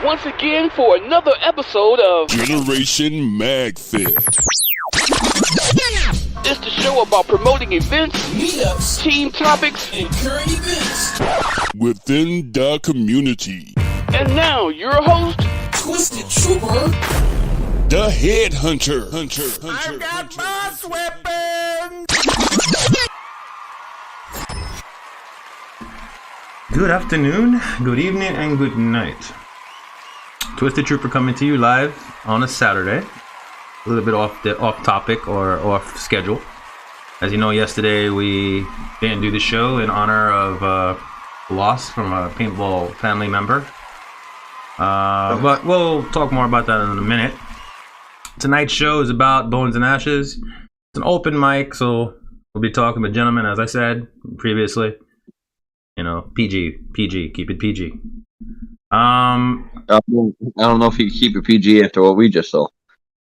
Once again for another episode of Generation Magfed. It's the show about promoting events, meetups, team topics, and current events within the community. And now your host, Twisted Trooper, the Headhunter. I've got boss weapons. Good afternoon, good evening, and good night. Twisted Trooper coming to you live on a Saturday. A little bit off topic or off schedule. As you know, yesterday we didn't do the show in honor of loss from a Paintball family member. But we'll talk more about that in a minute. Tonight's show is about Bones and Ashes. It's an open mic, so we'll be talking with gentlemen, as I said previously. You know, PG, keep it PG. I don't know if you can keep it PG after what we just saw.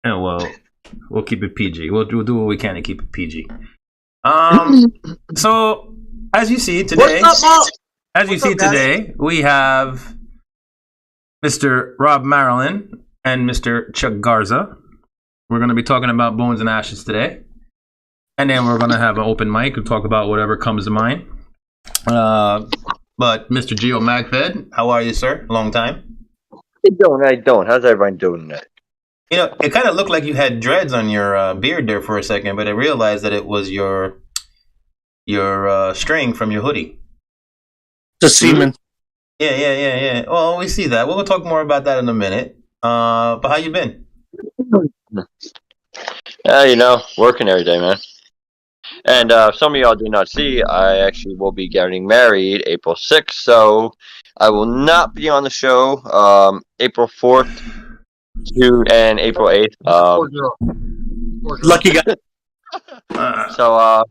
Yeah, well, we'll keep it PG. We'll do what we can to keep it PG. So as you see today, we have Mr. Rob Marilyn and Mr. Chuck Garza. We're going to be talking about Bones and Ashes today, and then we're going to have an open mic and talk about whatever comes to mind. But Mr. Gio Magfed, how are you, sir? Long time. I don't. How's everyone doing that? You know, it kind of looked like you had dreads on your beard there for a second, but I realized that it was your string from your hoodie. The semen. Yeah. Well, we see that. We'll talk more about that in a minute. But how you been? Working every day, man. And some of y'all do not see, I actually will be getting married April 6th, so I will not be on the show April 4th and April 8th. Lucky guy. So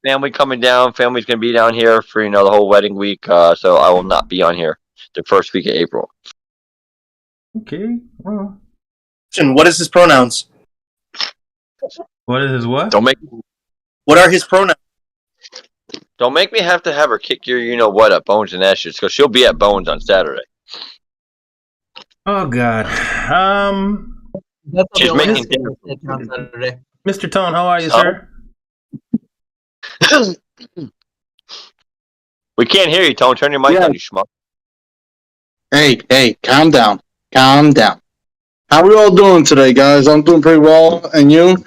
family coming down, family's going to be down here for, the whole wedding week, so I will not be on here the first week of April. Okay, well. What is his pronouns? What is his what? What are his pronouns? Don't make me have to have her kick your you-know-what at Bones and Ashes, because she'll be at Bones on Saturday. Oh, God. She's making dinner. On Saturday. Mr. Tone, how are you, sir? We can't hear you, Tone. Turn your mic on, you schmuck. Hey, calm down. How we all doing today, guys? I'm doing pretty well, and you?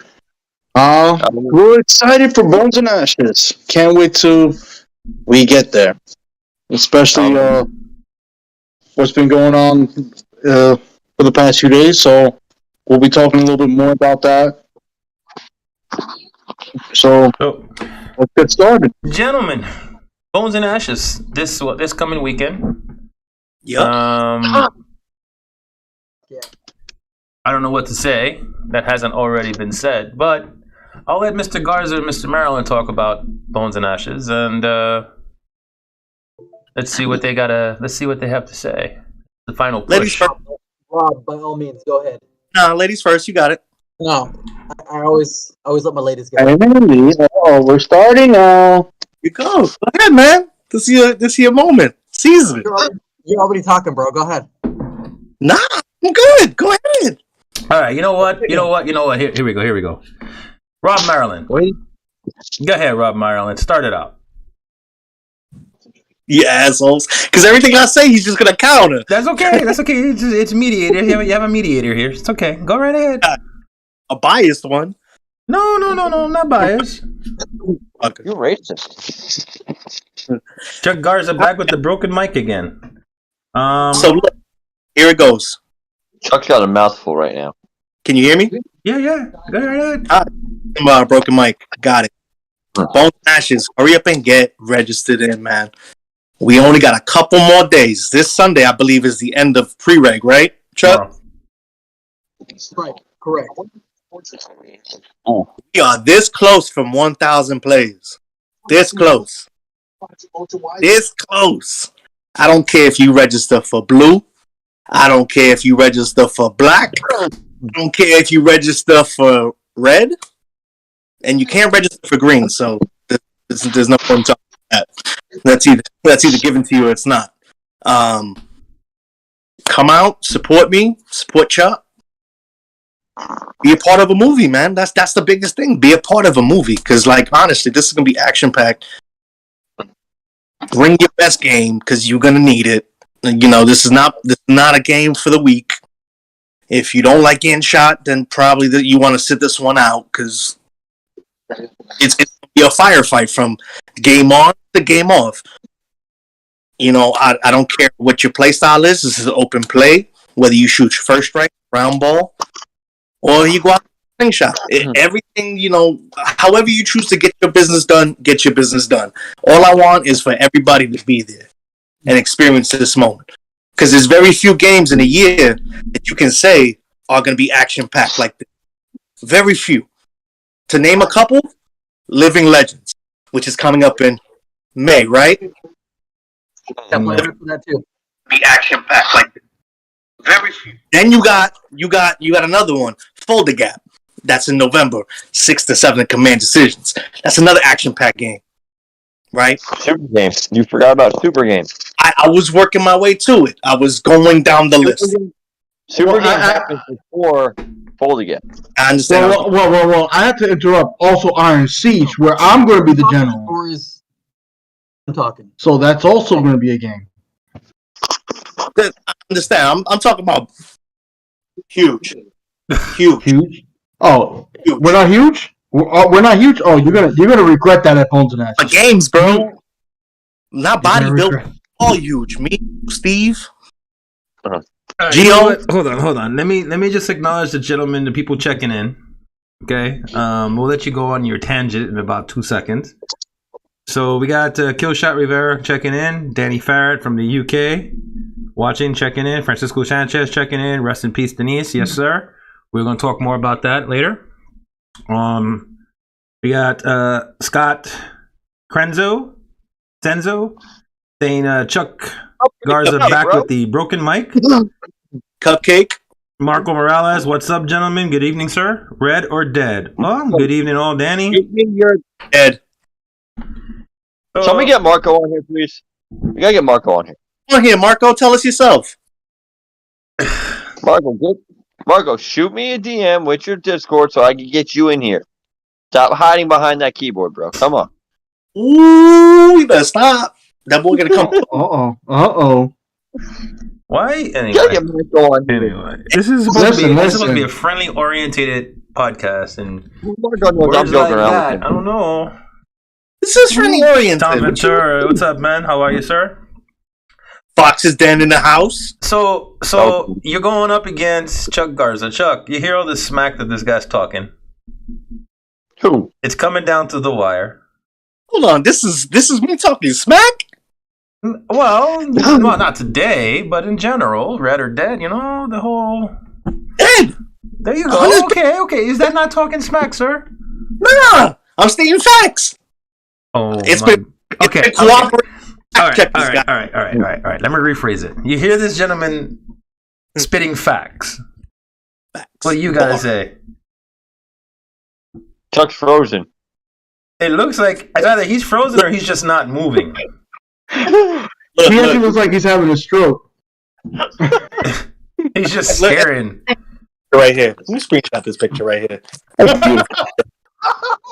We're excited for Bones and Ashes. Can't wait till we get there. Especially what's been going on for the past few days. So we'll be talking a little bit more about that. So let's get started, gentlemen. Bones and Ashes this coming weekend. Yep. I don't know what to say that hasn't already been said, but I'll let Mr. Garza and Mr. Maryland talk about Bones and Ashes, and let's see what they have to say. The final push. Ladies first. Rob, by all means, go ahead. No, ladies first. You got it. No, I always let my ladies go. We're starting now. You go. Go ahead, man. This is your moment. Seize it. You're already talking, bro. Go ahead. Nah, I'm good. Go ahead. All right. You know what? Here we go. Rob Maryland. Wait. Go ahead, Rob Maryland. Start it out. You assholes. Because everything I say, he's just going to counter. That's okay. It's mediator. You have a mediator here. It's okay. Go right ahead. A biased one. No, not biased. Okay. You're racist. Chuck Garza back with the broken mic again. So look, here it goes. Chuck's got a mouthful right now. Can you hear me? Yeah. Go ahead. Broken mic. Got it. Bones and Ashes. Hurry up and get registered in, man. We only got a couple more days. This Sunday, I believe, is the end of pre-reg, right, Chuck? Right. Correct. We are this close from 1,000 plays. This close. This close. I don't care if you register for blue. I don't care if you register for black. I don't care if you register for red. And you can't register for green, so there's no point talking about that. That's either given to you or it's not. Come out, support me, support Chuck. Be a part of a movie, man. That's the biggest thing. Be a part of a movie, because, like, honestly, this is gonna be action packed. Bring your best game, because you're gonna need it. You know, this is not a game for the weak. If you don't like getting shot, then probably you want to sit this one out, because it's gonna be a firefight from game on to game off. You know, I don't care what your play style is. This is an open play. Whether you shoot your first strike, round ball, or you go out and shot. Everything, you know, however you choose to get your business done, get your business done. All I want is for everybody to be there and experience this moment. Because there's very few games in a year that you can say are going to be action-packed like this. Very few. To name a couple, Living Legends, which is coming up in May, right? I'm for that too. Be action-packed like this. Very few. Then you got another one, Folder Gap. That's in November, 6 to 7 command decisions. That's another action-packed game, right? Super games. You forgot about super games. I was working my way to it. I was going down the list. Super games happens before Folder Gap. I understand. Well, I have to interrupt. Also, Iron Siege, where I'm going to be the general. I'm talking. So that's also going to be a game. I understand. I'm talking about huge. Huge. Oh, Huge. We're not huge. We're not huge. Oh, you're gonna regret that at Bones and Ashes. Games, bro. Not bodybuilt. regret. All huge. Me, Steve, Gio. Gio. You know what? Hold on. Let me just acknowledge the gentlemen, the people checking in. Okay. We'll let you go on your tangent in about 2 seconds. So we got Killshot Rivera checking in, Danny Farrett from the UK watching, checking in, Francisco Sanchez checking in. Rest in peace, Denise. Yes, sir. We're going to talk more about that later. We got Scott Senzo saying Chuck Garza back with the broken mic. CHUCKYK. Marco Morales, what's up, gentlemen? Good evening, sir. Red or dead? Oh, good evening, all. Danny. You're Ed. Somebody get Marco on here, please. We gotta get Marco on here. Come on here, Marco. Tell us yourself. Marco, shoot me a DM with your Discord so I can get you in here. Stop hiding behind that keyboard, bro. Come on. Ooh, you better stop. That boy gonna come. Uh-oh. Why? Gotta get Anyway, Marco on here. this is supposed to be Listen. a friendly orientated podcast, and Marco knows I'm words joking like around that, with I him. don't know. This is friendly oriented. Tom Ventura, what's up, man? How are you, sir? Fox's Den in the house. So you're going up against Chuck Garza. Chuck, you hear all this smack that this guy's talking? Who? It's coming down to the wire. Hold on. This is me talking smack. Well, not today, but in general, red or dead. You know the whole. Ed. There you go. Okay. Is that not talking smack, sir? Nah. I'm stating facts. Oh, It's my. been Okay. cooperating. All right. Check this guy. All right. Let me rephrase it. You hear this gentleman spitting facts. What you gotta say? Chuck's frozen. It looks like either he's frozen or he's just not moving. He actually looks like he's having a stroke. He's just staring. Right here. Let me screenshot this picture right here. That's beautiful.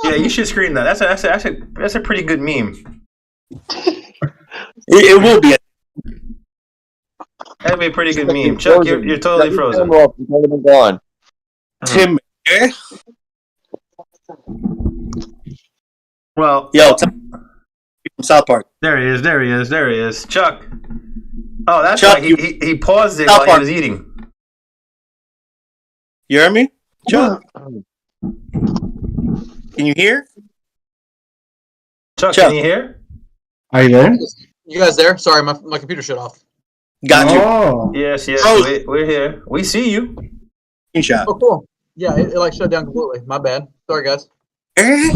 Yeah, you should screen that. That's a pretty good meme. It will be. That'd be a pretty good meme. Chuck, you're totally frozen. Gone. Tim. Well, Yo, from South Park. there he is. Chuck. Oh, that's Chuck, right. He paused it South while he Park. was eating. You hear me? Chuck. Can you hear? Chuck, Chuck. can you hear? Are you there? You guys there? Sorry, my computer shut off. Got you. Oh. Yes, Oh. we're here. We see you. Screenshot. Oh, cool. Yeah, it like shut down completely. My bad. Sorry, guys. Eh?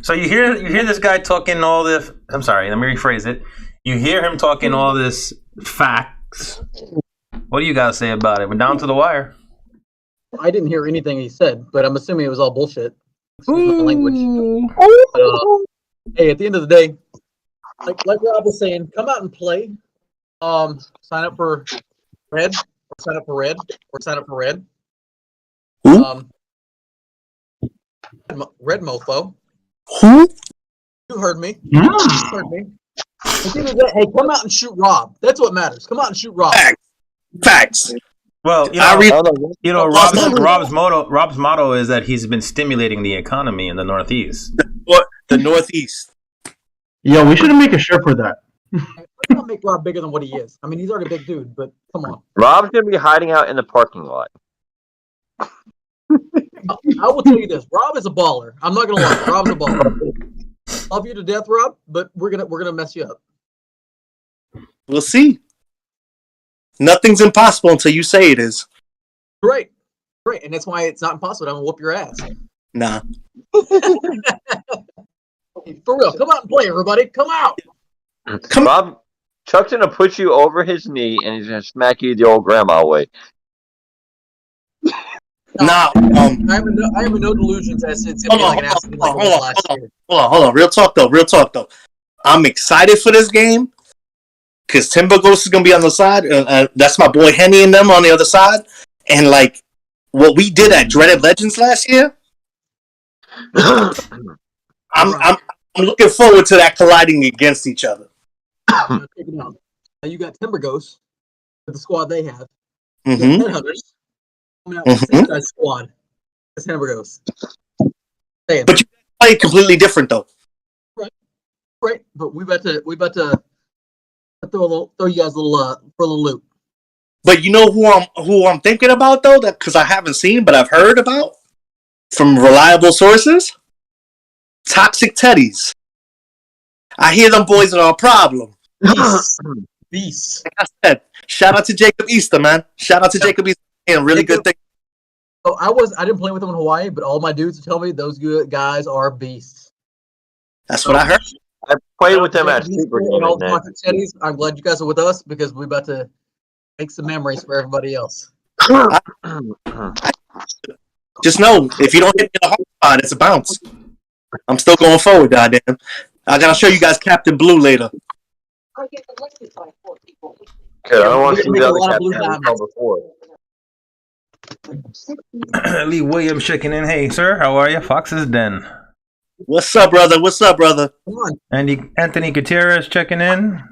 So you hear this guy talking all this. I'm sorry. Let me rephrase it. You hear him talking all this facts. What do you guys say about it? We're down to the wire. I didn't hear anything he said, but I'm assuming it was all bullshit. Excuse my language. Hey, at the end of the day, like Rob was saying, come out and play. Sign up for red, or sign up for red, or sign up for red. Who? Red mofo. Who? You heard me. You heard me. At the end of the day, hey, come out and shoot Rob. That's what matters. Come out and shoot Rob. Facts. Well, Rob's motto is that he's been stimulating the economy in the Northeast. The Northeast. Yo, we should make a shirt for that. Let's not make Rob bigger than what he is. I mean, he's already a big dude, but come on. Rob's gonna be hiding out in the parking lot. I will tell you this: Rob is a baller. I'm not gonna lie. Rob's a baller. Love you to death, Rob, but we're gonna mess you up. We'll see. Nothing's impossible until you say it is. Great, and that's why it's not impossible. I'm gonna whoop your ass. Nah. For real, come out and play, everybody. Come out. Rob, Chuck's gonna put you over his knee and he's gonna smack you the old grandma way. Nah. I have no delusions as it's gonna be like an accident like it was last year. Hold on. Real talk though. I'm excited for this game because Timber Ghost is gonna be on the side. That's my boy Henny and them on the other side. And like what we did at Dreaded Legends last year, I'm looking forward to that colliding against each other. Check it out. Now you got Timber Ghosts with the squad they have. You got Mm-hmm. Headhunters coming out with the same guy's squad as Timber Ghosts. But you play completely different though. Right, but we about to throw you guys a little for a little loop. But you know who I'm thinking about though, that because I haven't seen but I've heard about from reliable sources. Toxic Teddies. I hear them boys are a problem. Beast. Like I said, shout out to Jacob Easter, man. Shout out to Jacob Easter. Really good thing. So I didn't play with them in Hawaii, but all my dudes tell me those good guys are beasts. That's what I heard. I played with them at Super And all Game. the Toxic Teddies, I'm glad you guys are with us because we're about to make some memories for everybody else. Just know, if you don't hit me in the hard spot, it's a bounce. I'm still going forward, goddamn. I gotta show you guys Captain Blue later. Okay, I don't want to see the other captain before. Lee Williams checking in. Hey, sir, how are you? Fox's Den. What's up, brother? Come on. Anthony Gutierrez checking in.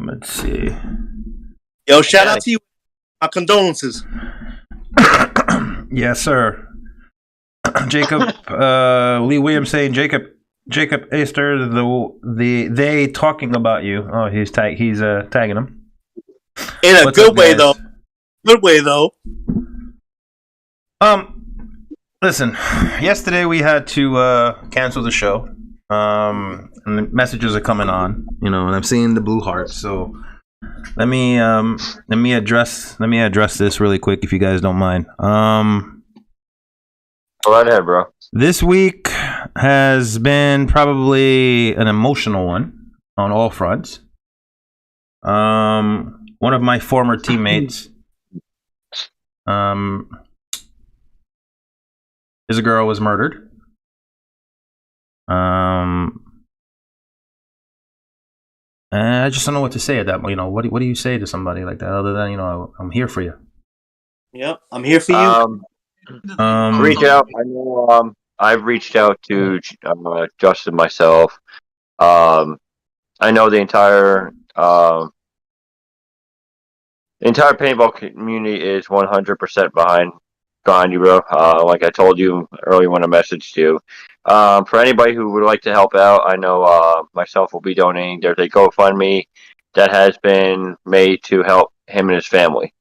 Let's see. Yo, shout out to you. My condolences. Yes, sir. Jacob Lee Williams saying Jacob Easter they talking about you. Oh, he's tagging him. In a What's good up, way guys? though. Good way though. Listen, yesterday we had to cancel the show. And the messages are coming on, and I'm seeing the blue hearts. So let me address this really quick if you guys don't mind. Go right ahead, bro. This week has been probably an emotional one on all fronts. One of my former teammates, his girl was murdered. And I just don't know what to say at that. What do you say to somebody like that other than I'm here for you. Yep, I'm here for you. Reach out. I know. I've reached out to Justin myself. I know the entire paintball community is 100% behind you, bro. Like I told you earlier when I messaged you. For anybody who would like to help out, I know myself will be donating. There's a GoFundMe that has been made to help him and his family.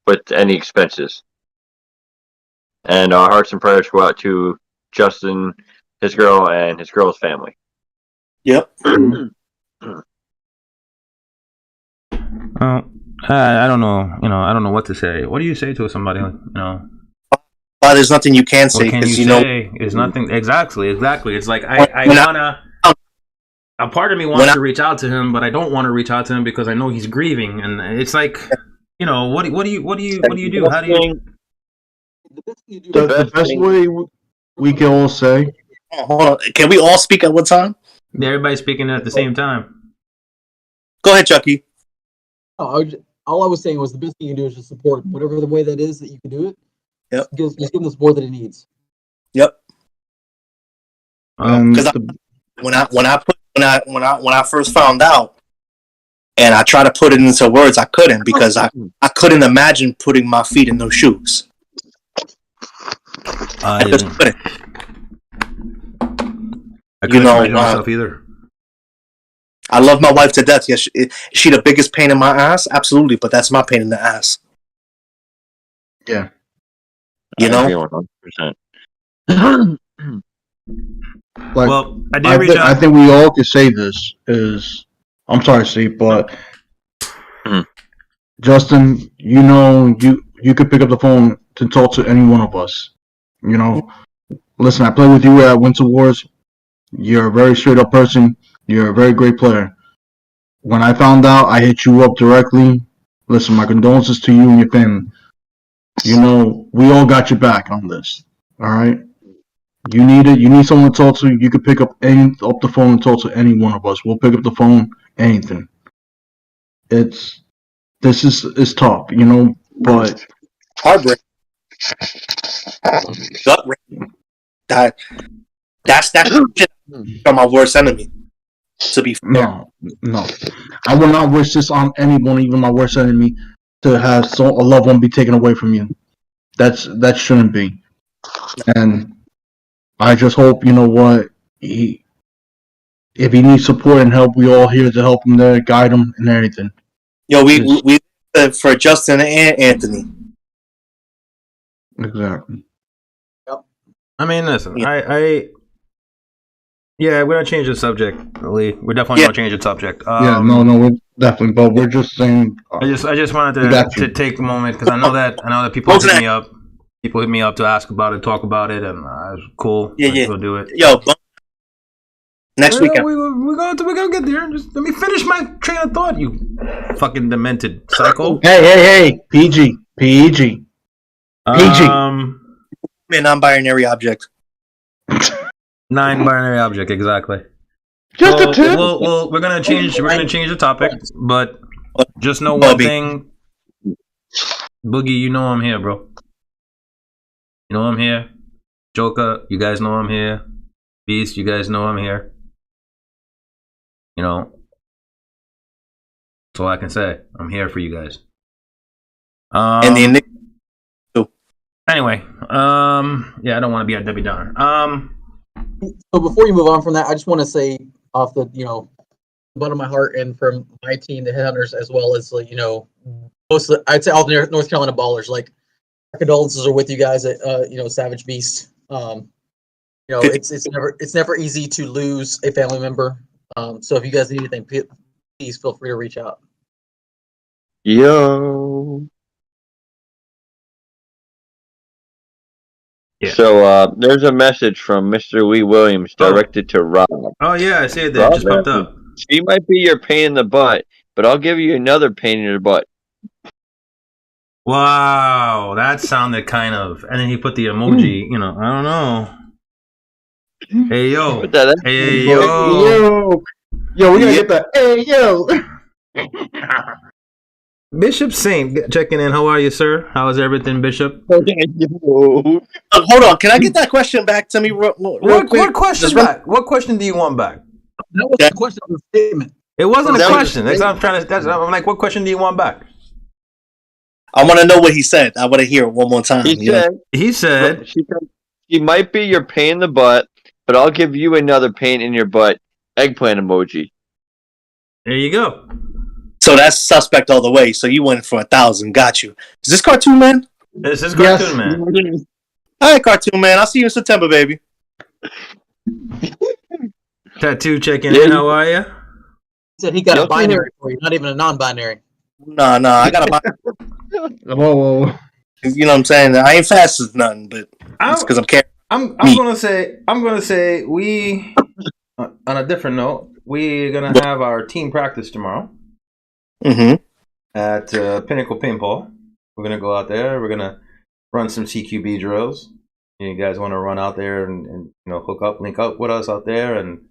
With any expenses. And our hearts and prayers go out to Justin his girl and his girl's family. Yep. I don't know. I don't know what to say. What do you say to somebody? Well, there's nothing you can say because There's nothing. Exactly. It's like I wanna. A part of me wants to reach out to him, but I don't want to reach out to him because I know he's grieving, and it's like, what do you do? How do you? The best way we can all say. Hold on. Can we all speak at one time? Yeah, everybody's speaking at the same time. Go ahead, Chucky. All I was saying was the best thing you can do is just support him, whatever the way that is that you can do it. Yep. Just give him the support that he needs. Yep. Because when I first found out, and I tried to put it into words, I couldn't because I couldn't imagine putting my feet in those shoes. I just couldn't. I couldn't imagine myself either. I love my wife to death. Yes, is she the biggest pain in my ass? Absolutely, but that's my pain in the ass. Yeah. You I know? agree 100%. Like, Well, I think we all can say this is, I'm sorry, Steve, but Justin, you could pick up the phone to talk to any one of us. Listen, I played with you at Winter Wars. You're a very straight up person. You're a very great player. When I found out, I hit you up directly. Listen, my condolences to you and your family. We all got your back on this. All right? You need someone to talk to. You could pick up the phone and talk to any one of us. We'll pick up the phone, anything. It's tough, but Heartbreak. Gut wrenching. That's shit from my worst enemy. To be fair. No. I will not wish this on anyone, even my worst enemy, to have a loved one be taken away from you. That shouldn't be. And I just hope, if he needs support and help, we all here to help him there, guide him, and everything. Yo, we for Justin and Anthony. Exactly. Yep. I mean, listen, yeah, we're gonna change the subject, Lee. We're definitely gonna change the subject. No, we're definitely, but we're just saying. I just wanted to take a moment because I know that people hit me up. People hit me up to ask about it, talk about it, and it was cool. Yeah. We'll do it. Yo, next weekend. We're gonna get there. Just let me finish my train of thought, you fucking demented psycho. Hey, PG. Non-binary object. Non-binary object, exactly. Just a tip. Well, we're gonna change the topic, but just know one thing, Boogie. You know I'm here, bro. You know I'm here. Joker, you guys know I'm here. Beast, you guys know I'm here. That's all I can say. I'm here for you guys. Anyway, yeah, I don't want to be a Debbie Downer. So before you move on from that, I just want to say off the bottom of my heart and from my team, the Headhunters, as well as most of I'd say all the North Carolina ballers. Like, our condolences are with you guys at Savage Beast. It's never easy to lose a family member. So if you guys need anything, please feel free to reach out. Yo. Yeah. So there's a message from Mr. Lee Williams directed to Rob. Oh yeah, I see it there. It just popped up. She might be your pain in the butt, but I'll give you another pain in your butt. Wow, that sounded kind of. And then he put the emoji. I don't know. Hey yo. Hey yo. Yo, we gotta get that. Hey yo. Bishop Saint checking in. How are you, sir? How is everything, Bishop? Hold on. Can I get that question back to me real quick? What question back? What question do you want back? That was a question of a statement. It wasn't a question. That's what I'm trying to. I'm like, what question do you want back? I want to know what he said. I want to hear it one more time. He said she might be your pain in the butt, but I'll give you another pain in your butt. Eggplant emoji. There you go. So that's suspect all the way. So you went for 1,000. Got you. Is this Cartoon Man? This is Cartoon Man. All right, Cartoon Man. I'll see you in September, baby. Tattoo checking in. How are you? He said he got a Yep. binary for you, not even a non-binary. No, I got to. Whoa. You know what I'm saying? I ain't fast as nothing, but it's because I'm carrying. I'm gonna say we. On a different note, we're gonna have our team practice tomorrow Mm-hmm. at Pinnacle Paintball. We're gonna go out there. We're gonna run some CQB drills. You guys want to run out there and hook up, link up with us out there and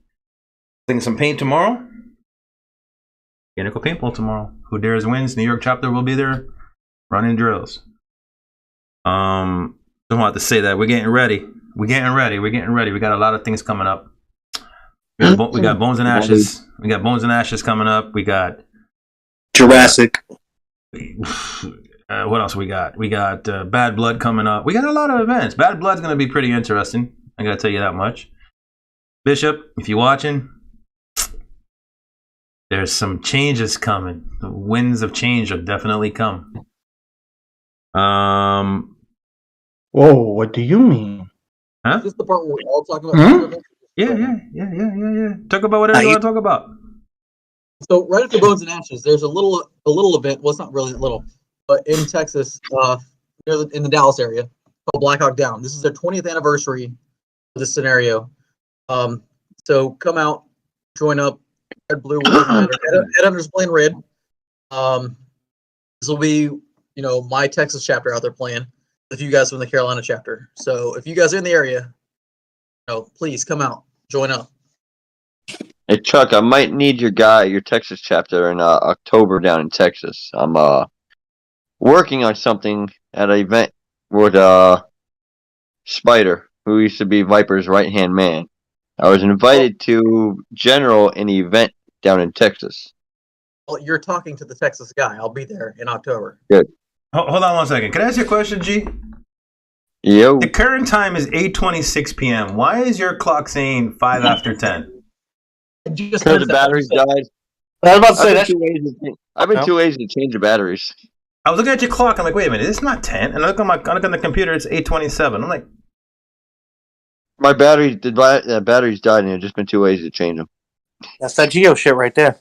sing some paint tomorrow? Pinnacle Paintball tomorrow. Who dares wins? New York chapter will be there running drills. Don't want to say that we're getting ready. We got a lot of things coming up. We got Bones and Ashes. We got Bones and Ashes coming up. We got Jurassic. What else we got? We got Bad Blood coming up. We got a lot of events. Bad Blood's going to be pretty interesting. I got to tell you that much. Bishop, if you're watching, there's some changes coming. The winds of change will definitely come. Whoa, what do you mean? Huh? Is this the part where we're all talking about? Yeah. Talk about whatever you want to talk about. So right after Bones and Ashes, there's a little event. Well, it's not really little, but in Texas, in the Dallas area, called Black Hawk Down. This is their 20th anniversary of this scenario. So come out, join up. Red, blue, Headhunters playing red. This will be, my Texas chapter out there playing with you guys from the Carolina chapter. So if you guys are in the area, please come out, join up. Hey Chuck, I might need your Texas chapter in October down in Texas. I'm working on something at an event with Spider, who used to be Viper's right-hand man. I was invited to general an event down in Texas. Well, you're talking to the Texas guy. I'll be there in October. Good. Hold on 1 second. Can I ask you a question, G? Yo. The current time is 8:26 p.m. Why is your clock saying 5 after 10? Because the batteries died. I was about to say that. I've been too lazy to change the batteries. I was looking at your clock. I'm like, wait a minute, it's not 10. And I look on the computer, it's 8:27. I'm like, My batteries died, and I've just been too lazy to change them. That's that Geo shit right there.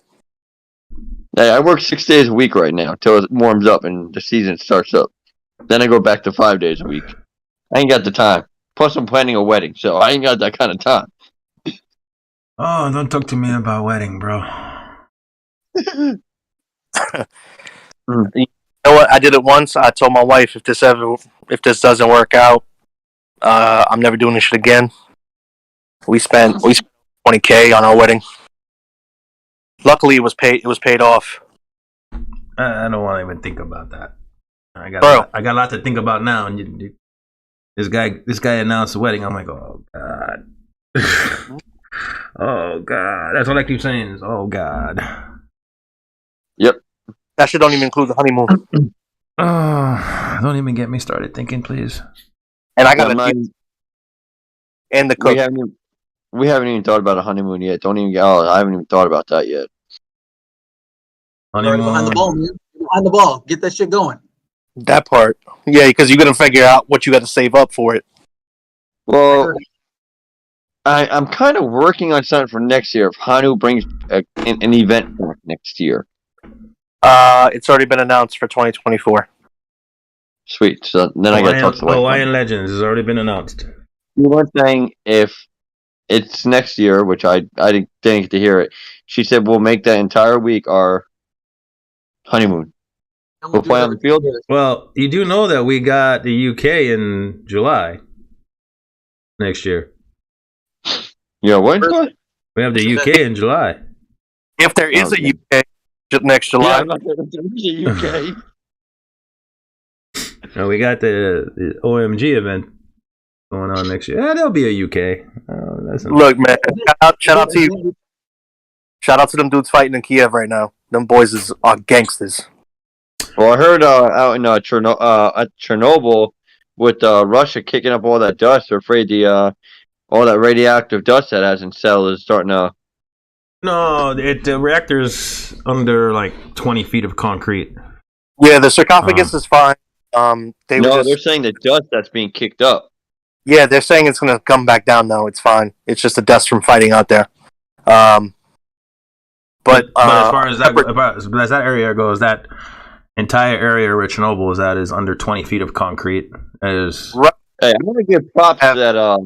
Hey, I work 6 days a week right now until it warms up and the season starts up. Then I go back to 5 days a week. I ain't got the time. Plus, I'm planning a wedding, so I ain't got that kind of time. oh, don't talk to me about wedding, bro. You know what? I did it once. I told my wife if this doesn't work out, I'm never doing this shit again. We spent $20K on our wedding. Luckily, it was paid off. I don't want to even think about that. I got a lot to think about now. And this guy announced the wedding. I'm like, oh god, oh god. That's what I keep saying is, oh god. Yep. That shit don't even include the honeymoon. Don't even get me started thinking, please. And I got and the cook. We haven't even thought about a honeymoon yet. I haven't even thought about that yet. Already behind the ball, man. Behind the ball. Get that shit going. That part. Yeah, because you're going to figure out what you got to save up for it. Well, I'm kind of working on something for next year. If Hanu brings an event for next year. It's already been announced for 2024. Sweet. So then I got to talk to Hawaiian Legends has already been announced. You were saying if it's next year, which I didn't get to hear it. She said we'll make that entire week our honeymoon. We'll play on the field. Well, you do know that we got the UK in July next year. Yeah, what? We have the UK in July. If there is a UK next July. Yeah, there's a UK. No, we got the OMG event going on next year. Yeah, there'll be a UK. Look, man, shout out to you. Shout out to them dudes fighting in Kiev right now. Them boys are gangsters. Well, I heard out in Chernobyl with Russia kicking up all that dust, they're afraid all that radioactive dust that hasn't settled is starting to... No, the reactor's under like 20 feet of concrete. Yeah, the sarcophagus is fine. They're saying the dust that's being kicked up. Yeah, they're saying it's going to come back down, though. It's fine. It's just the dust from fighting out there. But as far as that area goes, that entire area where Chernobyl is under 20 feet of concrete. Right. Hey, I'm going to give props to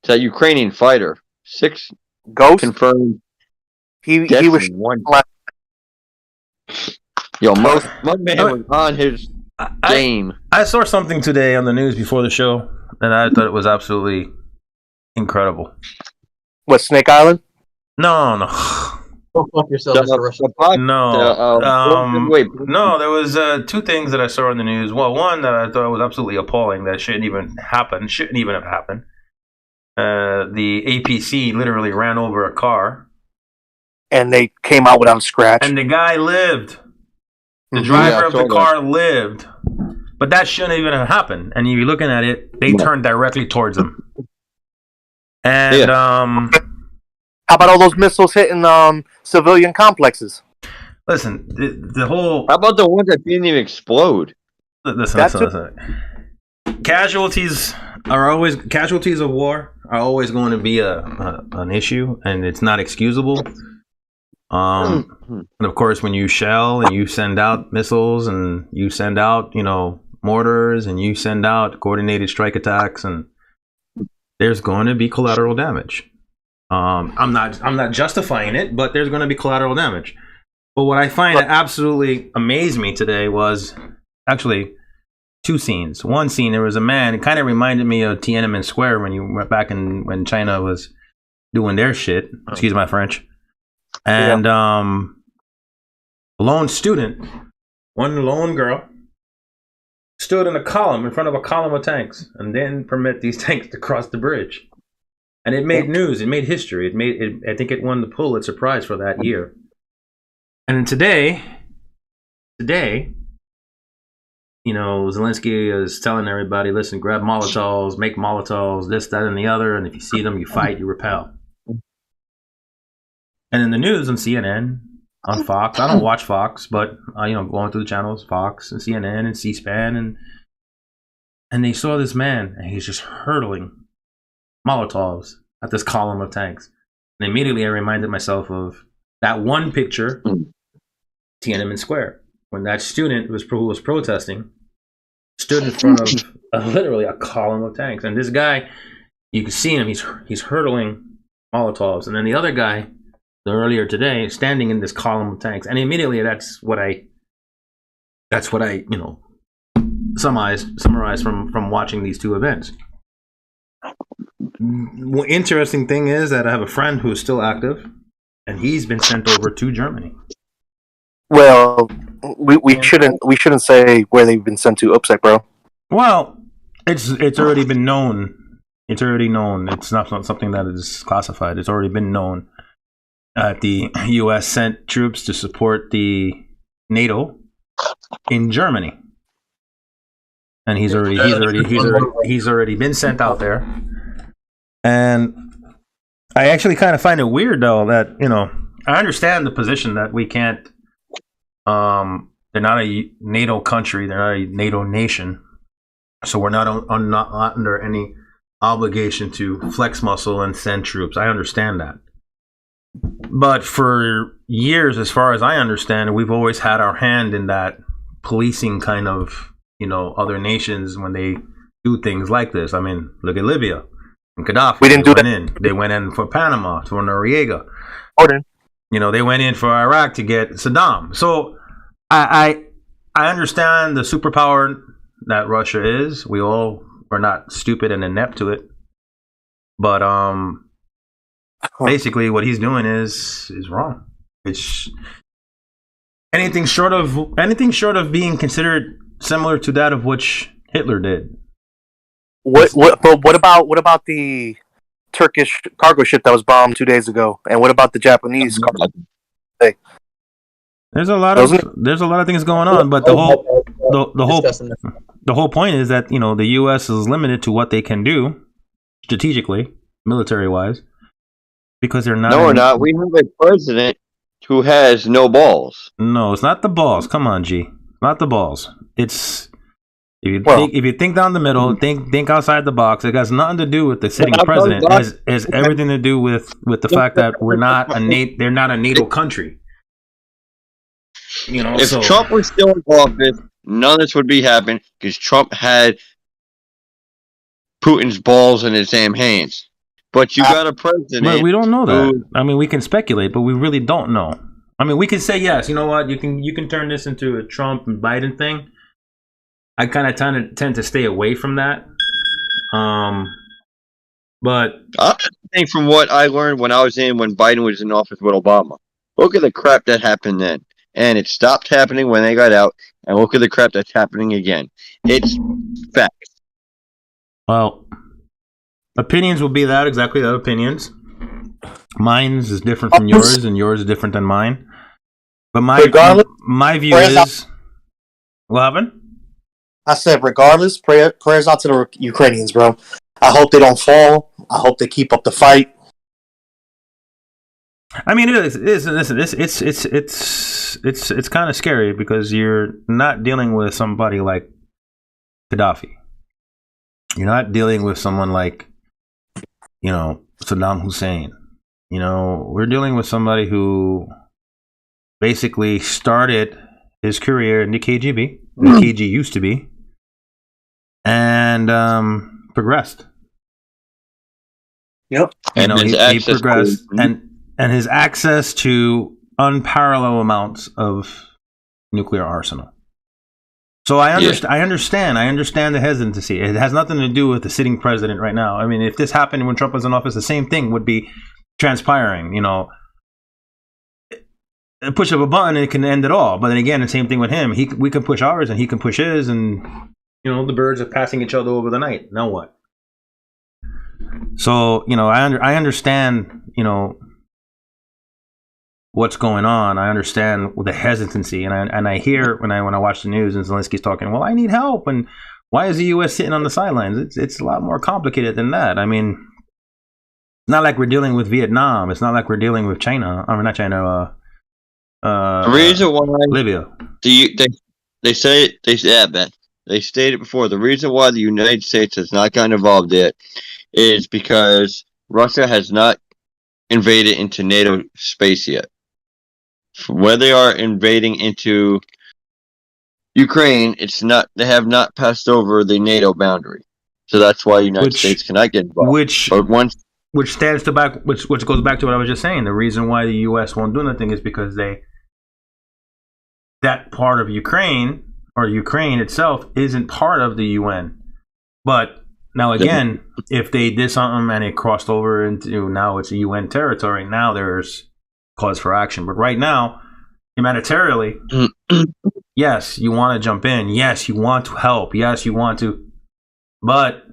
that Ukrainian fighter. 6 Ghost confirmed. He was one. Yo, my man was on his game. I saw something today on the news before the show, and I thought it was absolutely incredible. What, Snake Island? No. Go fuck yourself, Mr. Russia. No, there was 2 things that I saw in the news. Well, one that I thought was absolutely appalling that shouldn't even have happened. The APC literally ran over a car. And they came out without a scratch. And the guy lived. The driver of the car lived. But that shouldn't even have happened. And you're looking at it, they turned directly towards him. And how about all those missiles hitting civilian complexes? Listen, the whole... How about the ones that didn't even explode? Listen. Casualties of war are always going to be an issue, and it's not excusable. And of course, when you shell and you send out missiles and you send out, mortars and you send out coordinated strike attacks, and there's going to be collateral damage. I'm not justifying it, but there's going to be collateral damage. But what I find that absolutely amazed me today was actually 2 scenes. One scene, there was a man. It kind of reminded me of Tiananmen Square when you went back when China was doing their shit. Excuse my French. And a lone student, one lone girl, stood in front of a column of tanks, and didn't permit these tanks to cross the bridge. And it made news. It made history. I think it won the Pulitzer Prize for that year. And today, Zelensky is telling everybody, listen, grab Molotovs, make Molotovs, this, that, and the other. And if you see them, you fight, you repel. And in the news on CNN, on Fox, I don't watch Fox, but going through the channels, Fox and CNN and C-SPAN, and they saw this man, and he's just hurtling Molotovs at this column of tanks. And immediately I reminded myself of that one picture, Tiananmen Square, when that student who was protesting stood in front of literally a column of tanks. And this guy, you can see him, he's hurtling Molotovs. And then the other guy, earlier today, standing in this column of tanks. And immediately that's what I summarized from watching these 2 events. Interesting thing is that I have a friend who is still active, and he's been sent over to Germany. Well, we shouldn't say where they've been sent to. Upset, bro. Well, it's already been known. It's already known. It's not something that is classified. It's already been known. The U.S. sent troops to support the NATO in Germany, and he's already been sent out there. And I actually kind of find it weird, though, that I understand the position that we can't. They're not a NATO country. They're not a NATO nation, so we're not under any obligation to flex muscle and send troops. I understand that. But for years, as far as I understand, we've always had our hand in that policing kind of, other nations when they do things like this. I mean, look at Libya and Gaddafi. We didn't do that. They went in for Panama, for Noriega. Jordan. They went in for Iraq to get Saddam. So I understand the superpower that Russia is. We all are not stupid and inept to it. But basically, what he's doing is wrong. It's anything short of being considered similar to that of which Hitler did. What about the Turkish cargo ship that was bombed 2 days ago? And what about the Japanese cargo? Hey. There's a lot of things going on, but the whole point is that the U.S. is limited to what they can do strategically, military wise. Because they're not. No, we're not. We have a president who has no balls. No, it's not the balls. Come on, G. Not the balls. It's If you think down the middle, think outside the box. It has nothing to do with the sitting president. It has everything to do with the fact that they're not a NATO country. If Trump was still in office, none of this would be happening because Trump had Putin's balls in his damn hands. But you got a president. But we don't know that. I mean, we can speculate, but we really don't know. I mean, we can say yes. You know what? You can turn this into a Trump and Biden thing. I kind of tend to stay away from that. But I think from what I learned when Biden was in office with Obama, look at the crap that happened then. And it stopped happening when they got out. And look at the crap that's happening again. It's facts. Well, opinions will be exactly that, opinions. Mine is different from yours, and yours is different than mine. But my view is... What happened? I said, regardless, prayers out to the Ukrainians, bro. I hope they don't fall. I hope they keep up the fight. I mean, listen, it's kind of scary because you're not dealing with somebody like Gaddafi. You're not dealing with someone like, Saddam Hussein. We're dealing with somebody who basically started his career in the KGB. The KG used to be. And progressed. Yep. He progressed, and his access to unparalleled amounts of nuclear arsenal. So I understand the hesitancy. It has nothing to do with the sitting president right now. I mean, if this happened when Trump was in office, the same thing would be transpiring. A push of a button, it can end it all. But then again, the same thing with him. We can push ours, and he can push his, and the birds are passing each other over the night. Now what? So I understand what's going on. I understand the hesitancy, and I hear when I watch the news and Zelensky's talking. Well, I need help, and why is the U.S. sitting on the sidelines? It's a lot more complicated than that. I mean, it's not like we're dealing with Vietnam. It's not like we're dealing with China. I mean, not China. The reason why Libya. They stated before the reason why the United States has not gotten involved yet is because Russia has not invaded into NATO space yet. Where they are invading into Ukraine, they have not passed over the NATO boundary. So that's why the United States cannot get involved. Which goes back to what I was just saying. The reason why the US won't do nothing is because that part of Ukraine, or Ukraine itself, isn't part of the UN. But now again, if they did something and it crossed over into, now it's a UN territory, now there's cause for action. But right now, humanitarily, yes, you want to jump in. Yes, you want to help. Yes, you want to. But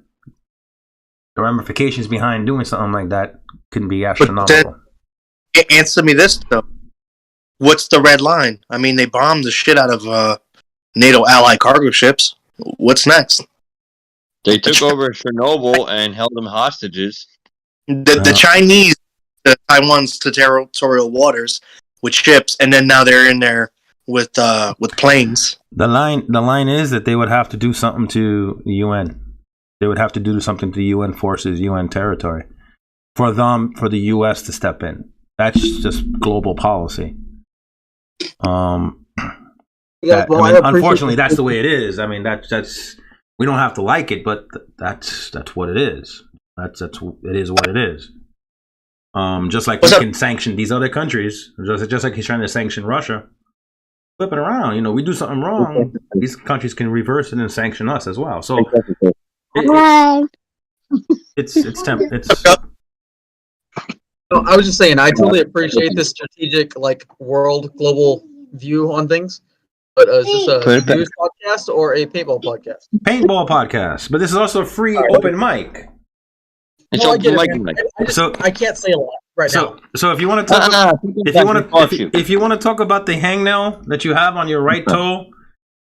the ramifications behind doing something like that can be astronomical. Answer me this, though. What's the red line? I mean, they bombed the shit out of NATO ally cargo ships. What's next? They took over Chernobyl and held them hostages. The Chinese, Taiwan's territorial waters with ships, and then now they're in there with planes. The line is that they would have to do something to the UN. They would have to do something to the UN forces, UN territory, for the US to step in. That's just global policy. Unfortunately, that's the way it is. I mean, that's we don't have to like it, but that's what it is. It is what it is. Just like we can sanction these other countries, just like he's trying to sanction Russia. Flip it around, we do something wrong, these countries can reverse it and sanction us as well. So it's. I was just saying, I totally appreciate this strategic, world global view on things. But is this a news podcast or a paintball podcast? Paintball podcast, but this is also a free open mic. Well, I get it, I can't say a lot now. So if you want to talk, if you want to talk about the hangnail that you have on your right toe,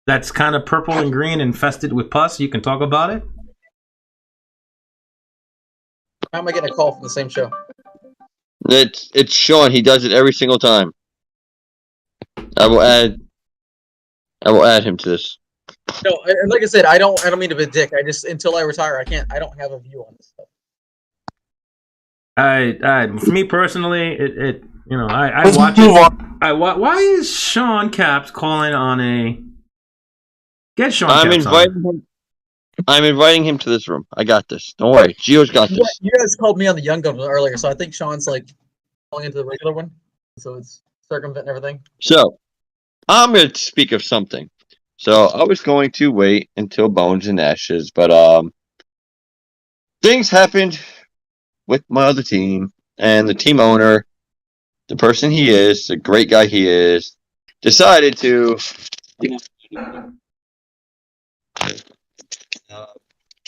that's kind of purple and green, infested with pus, you can talk about it. How am I getting a call from the same show? It's Shaun. He does it every single time. I will add him to this. No, and like I said, I don't mean to be a dick. I just until I retire, I don't have a view on this stuff. For me personally, I watch it. Why is Shaun Capps calling on a? Get Shaun Capps on. I'm inviting him to this room. I got this. Don't worry. Gio's got this. You guys called me on the young gun earlier, so I think Sean's like calling into the regular one, so it's circumventing everything. So, I'm going to speak of something. So, I was going to wait until Bones and Ashes, but things happened with my other team, and the team owner, the person he is, the great guy he is, decided to.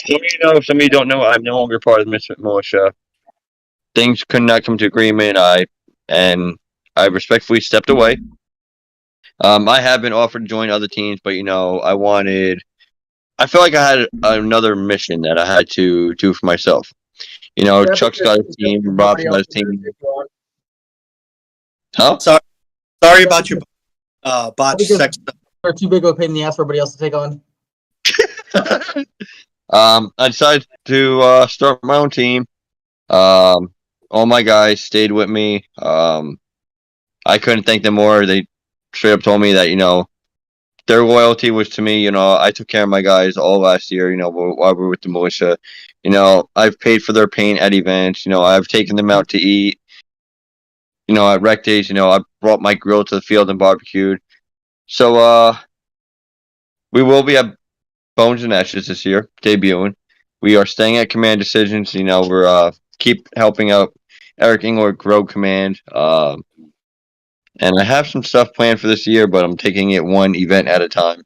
Some of you don't know, I'm no longer part of the Misfit Militia. Things could not come to agreement. I respectfully stepped away. I have been offered to join other teams, but I felt like I had another mission that I had to do for myself. Chuck's got his team, Rob's got his team. Huh? Sorry about your botched sex. They're too big of a pain in the ass for everybody else to take on. I decided to start my own team. All my guys stayed with me. I couldn't thank them more. They straight up told me that, their loyalty was to me. I took care of my guys all last year, while we were with the militia. I've paid for their paint at events. I've taken them out to eat. At rec days, I brought my grill to the field and barbecued. So, we will be at Bones and Ashes this year, debuting. We are staying at Command Decisions. We're keep helping out Eric Engler grow Command. And I have some stuff planned for this year, but I'm taking it one event at a time.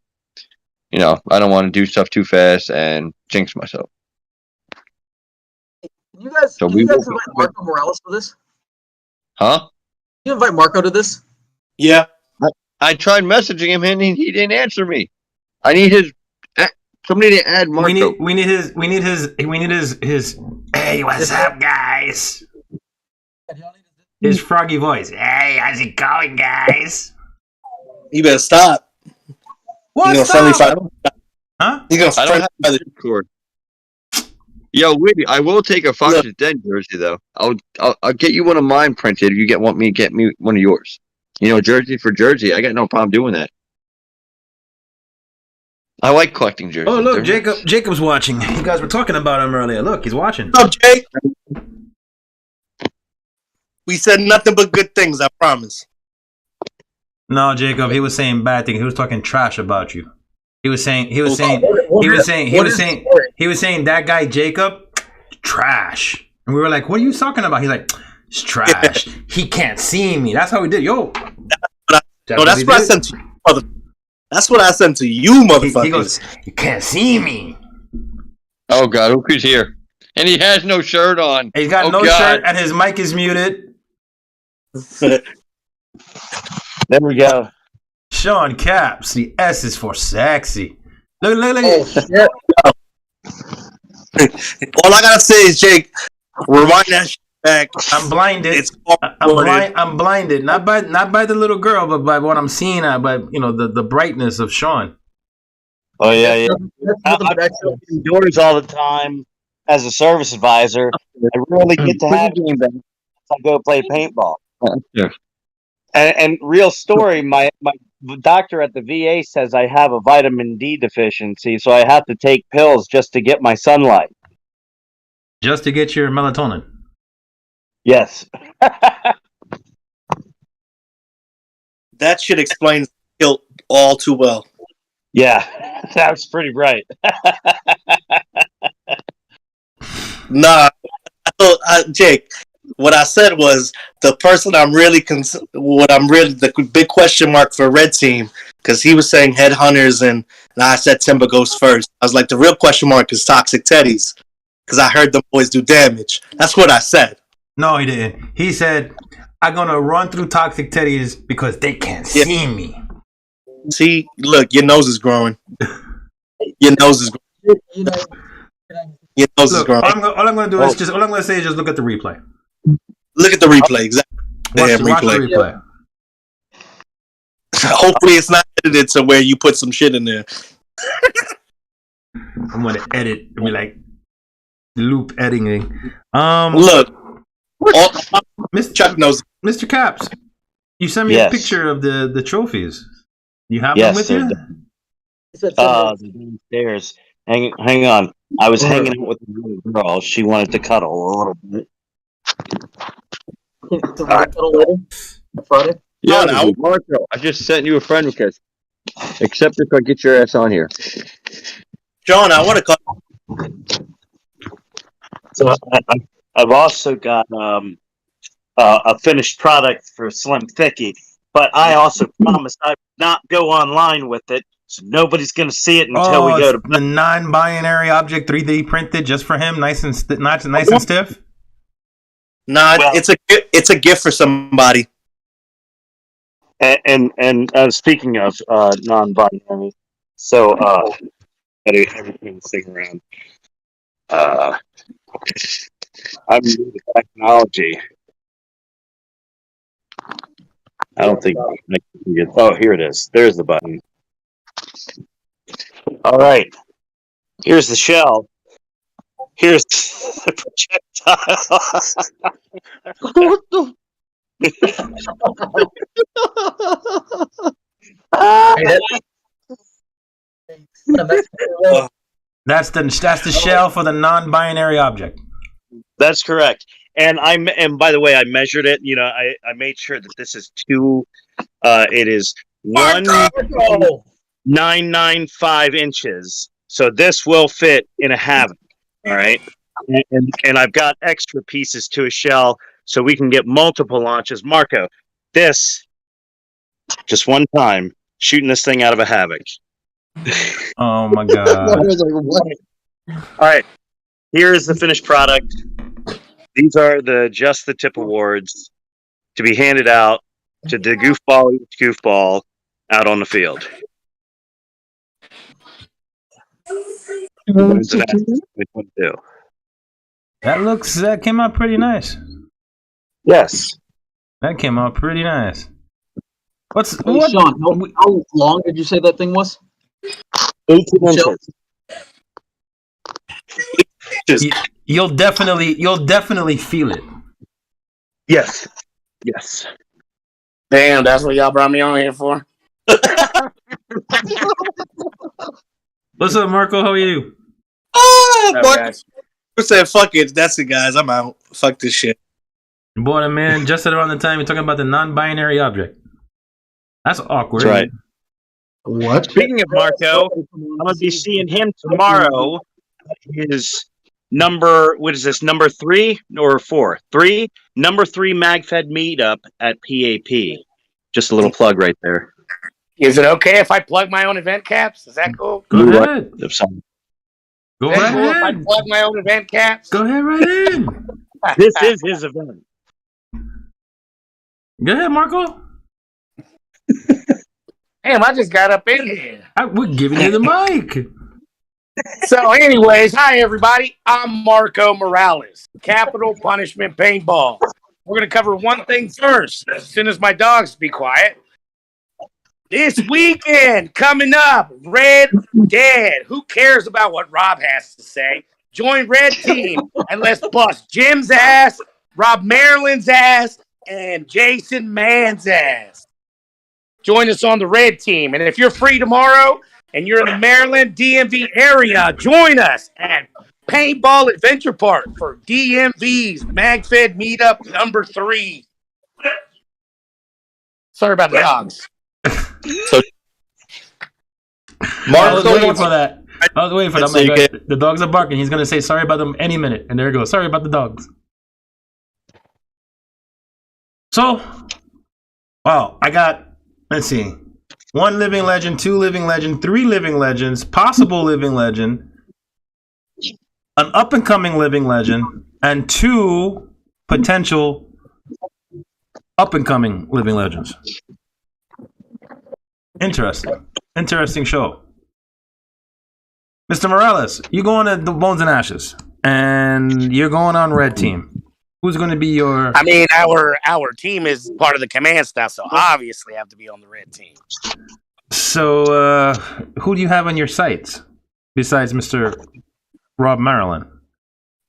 I don't want to do stuff too fast and jinx myself. Can you guys invite Marco Morales to this? Huh? Can you invite Marco to this? Yeah. I tried messaging him and he didn't answer me. I need somebody to add Marco. We need his. Hey, what's up, guys? His froggy voice. Hey, how's it going, guys? You better stop. What? Huh? You're gonna I don't have the Discord. Yo, Whitney, I will take a Fox's Den jersey though. I'll get you one of mine printed if you want me to get me one of yours. Jersey for jersey. I got no problem doing that. I like collecting jerseys. Oh, look, Jacob's watching. You guys were talking about him earlier. Look, he's watching. What's up, Jake? We said nothing but good things, I promise. No, Jacob, he was saying bad things. He was talking trash about you. He was saying that guy Jacob, trash. And we were like, what are you talking about? He's like, it's trash. He can't see me. That's how we did. Yo. That's what I sent to you, mother. That's what I sent to you, motherfuckers. He goes, you can't see me. Oh, God, look who's here. And he has no shirt on. He's got no shirt and his mic is muted. There we go. Shaun Capps. The S is for sexy. Look. Oh, shit. All I gotta say is, Jake, rewind that shit back. I'm blinded. I'm blinded. Not by the little girl, but by what I'm seeing. By the brightness of Shaun. Oh yeah. I'm indoors all the time as a service advisor. I rarely get to have games. I go play paintball. Yeah. And real story, my doctor at the VA says I have a vitamin D deficiency, so I have to take pills just to get my sunlight. Just to get your melatonin. Yes. That shit explains guilt all too well. Yeah, that was pretty bright. Nah, Jake, what I said was the person the big question mark for Red Team, because he was saying headhunters and I said Timber goes first. I was like, the real question mark is Toxic Teddies, because I heard them boys do damage. That's what I said. No, he didn't. He said, I'm going to run through Toxic Teddies because they can't see me. See, look, your nose is growing. Your nose is growing. Your nose is growing. All I'm going to do is just look at the replay. Look at the replay. Exactly. Watch the replay. Hopefully it's not edited to where you put some shit in there. I'm gonna edit. It'll be like loop editing. Look, Chuck knows. Mr. Capps, you sent me a picture of the trophies. You have them with you? They're downstairs. Hang on. I was hanging out with a little girl. She wanted to cuddle a little bit. Can we cuddle later? Friday? Yeah, Marco, I just sent you a friend request. Except if I get your ass on here. John, I want to call. So I've also got a finished product for Slim Thicky, but I also promised I would not go online with it, so nobody's going to see it until we go to the non-binary object 3D printed just for him, nice and stiff. Nah, it's a gift for somebody. And speaking of non-binary, so everything sing around. I'm new to technology. I don't think I can get. Oh, here it is. There's the button. All right. Here's the shell. Here's the projectile. What the? That's the shell for the non-binary object. That's correct. And by the way, I measured it. You know, I made sure that this is it is 1.995 inches. So this will fit in a Havoc. All right. And I've got extra pieces to a shell so we can get multiple launches. Marco, this just one time shooting this thing out of a Havoc. Oh my god. All right. Here's the finished product. These are the Just the Tip awards to be handed out to the goofball out on the field. That came out pretty nice. Yes. That came out pretty nice. Sean, how long did you say that thing was? 18 inches. You'll definitely feel it. Yes. Damn, that's what y'all brought me on here for. What's up, Marco? How are you? Marco said, "Fuck it, that's it, guys. I'm out. Fuck this shit." Boy, man, just at around the time you're talking about the non-binary object. That's awkward. That's right. What? Speaking of Marco, I'm gonna be seeing him tomorrow. His number 3 or 4? 3? Number 3 Magfed meetup at PAP. Just a little plug right there. Is it okay if I plug my own event caps? Is that cool? Go ahead. Is that cool if I plug my own event caps? Go ahead right in. This is his event. Go ahead, Marco. Damn, I just got up in here. We're giving you the mic. So, anyways, hi everybody. I'm Marco Morales, Capital Punishment Paintball. We're gonna cover one thing first, as soon as my dogs be quiet. This weekend coming up, Red Dead. Who cares about what Rob has to say? Join Red Team and let's bust Jim's ass, Rob Maryland's ass, and Jason Mann's ass. Join us on the Red Team, and if you're free tomorrow and you're in the Maryland DMV area, join us at Paintball Adventure Park for DMV's Magfed Meetup number 3. Sorry about the dogs. So, I was waiting for that. The dogs are barking. He's going to say sorry about them any minute. And there it goes. Sorry about the dogs. So, wow, I got, let's see, 1 living legend, 2 living legend, 3 living legends, possible living legend, an up-and-coming living legend, and 2 potential up-and-coming living legends. Interesting show. Mr. Morales, you're going to the Bones and Ashes, and you're going on Red Team. Who's going to be your... I mean, our team is part of the command staff, so obviously I have to be on the Red Team. So, who do you have on your sites besides Mr. Rob Maryland,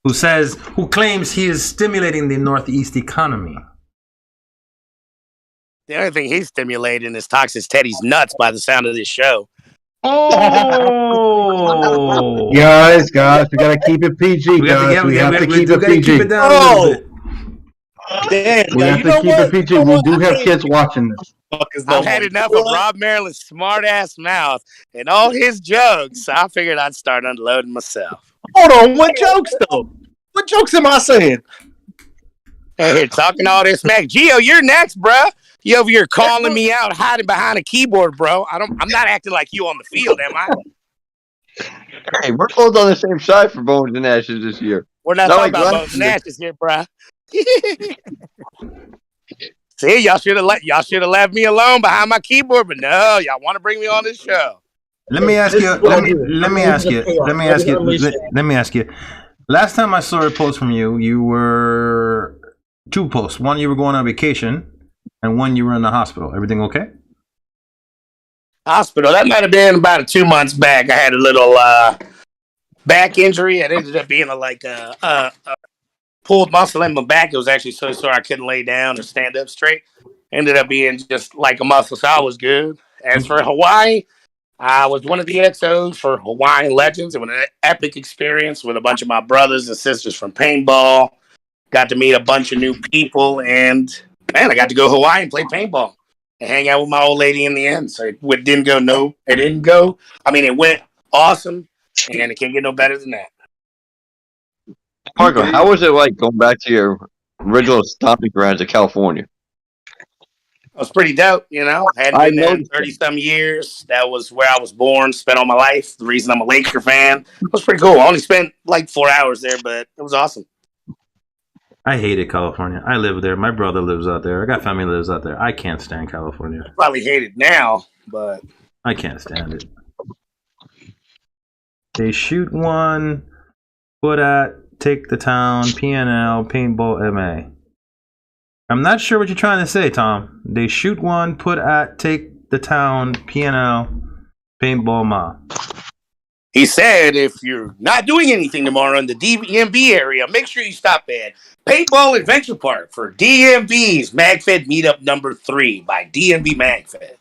who claims he is stimulating the Northeast economy? The only thing he's stimulating is Toxic Teddy's nuts by the sound of this show. Oh, Guys, we gotta keep it PG, guys. We have to keep it PG. Keep it down a little bit. Damn, We have to keep it PG. We do have kids watching this. I've had enough of Rob Maryland's smart ass mouth and all his jokes. So I figured I'd start unloading myself. Hold on, what jokes though? What jokes am I saying? Hey, talking all this smack. Gio, you're next, bruh. You over here calling me out, hiding behind a keyboard, bro. I'm not acting like you on the field, am I? Hey, we're both on the same side for Bones and Ashes this year. We're not talking about bones and ashes here, bruh. See, y'all should have left me alone behind my keyboard, but no, y'all want to bring me on this show. Let me ask you. Let me ask you. Last time I saw a post from you, you were two posts. One, you were going on vacation, and one, you were in the hospital. Everything okay? Hospital. That might have been about 2 months back. I had a little back injury. It ended up being a pulled muscle in my back. It was actually so sore I couldn't lay down or stand up straight. Ended up being just like a muscle, so I was good. As for Hawaii, I was one of the XOs for Hawaiian Legends. It was an epic experience with a bunch of my brothers and sisters from Paintball. Got to meet a bunch of new people, and man, I got to go to Hawaii and play paintball and hang out with my old lady in the end. So it didn't go. I mean, it went awesome, and it can't get no better than that. Marco, how was it like going back to your original stomping grounds of California? It was pretty dope, you know. Hadn't been there in 30-some years. That was where I was born, spent all my life. The reason I'm a Laker fan. It was pretty cool. I only spent like 4 hours there, but it was awesome. I hated California. I live there. My brother lives out there. I got family that lives out there. I can't stand California. I probably hate it now, but I can't stand it. They shoot one, put at, take the town, PNL, paintball, MA. I'm not sure what you're trying to say, Tom. They shoot one, put at, take the town, PNL, paintball, ma. He said if you're not doing anything tomorrow in the DMV area, make sure you stop at Paintball Adventure Park for DMV's Magfed Meetup number 3 by DMV Magfed.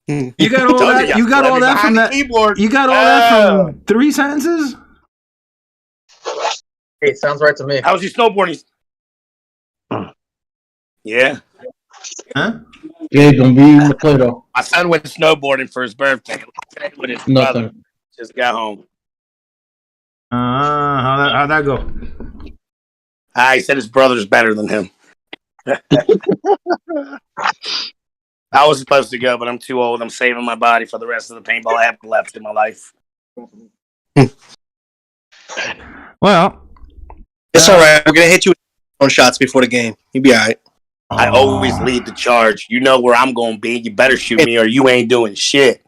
You got all that? You got all that from that keyboard? You got all that from 3 sentences? Hey, sounds right to me. How was your snowboarding? Yeah. Huh? Yeah, don't be in the play though. My son went snowboarding for his birthday with his brother. Just got home. How'd that go? He said his brother's better than him. I was supposed to go, but I'm too old. I'm saving my body for the rest of the paintball I have left in my life. Well, it's all right. We're gonna hit you with shots before the game. You'll be all right. I always lead the charge. You know where I'm going to be. You better shoot me or you ain't doing shit.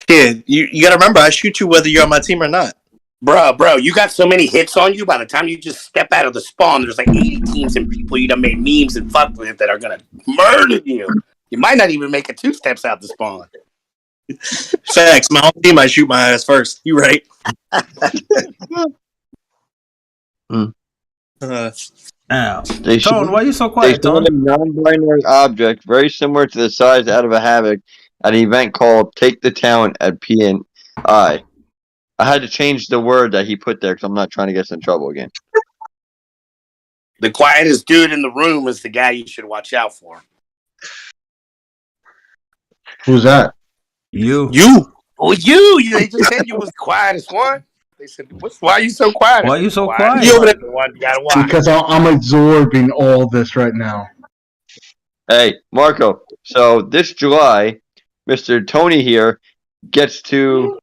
Kid, you got to remember, I shoot you whether you're on my team or not. Bro, you got so many hits on you. By the time you just step out of the spawn, there's like 80 teams and people you done made memes and fuck with that are going to murder you. You might not even make it 2 steps out the spawn. Facts. My whole team might shoot my ass first. You right. Tone, why are you so quiet, They found a non-binary object very similar to the size out of a havoc at an event called Take the Town at PNI. I had to change the word that he put there because I'm not trying to get us in trouble again. The quietest dude in the room is the guy you should watch out for. Who's that? You. Oh, you. They just said you was the quietest one. They said, why are you so quiet? Why are you so quiet? The one you gotta watch. Because I'm absorbing all this right now. Hey, Marco. So this July, Mr. Tony here gets to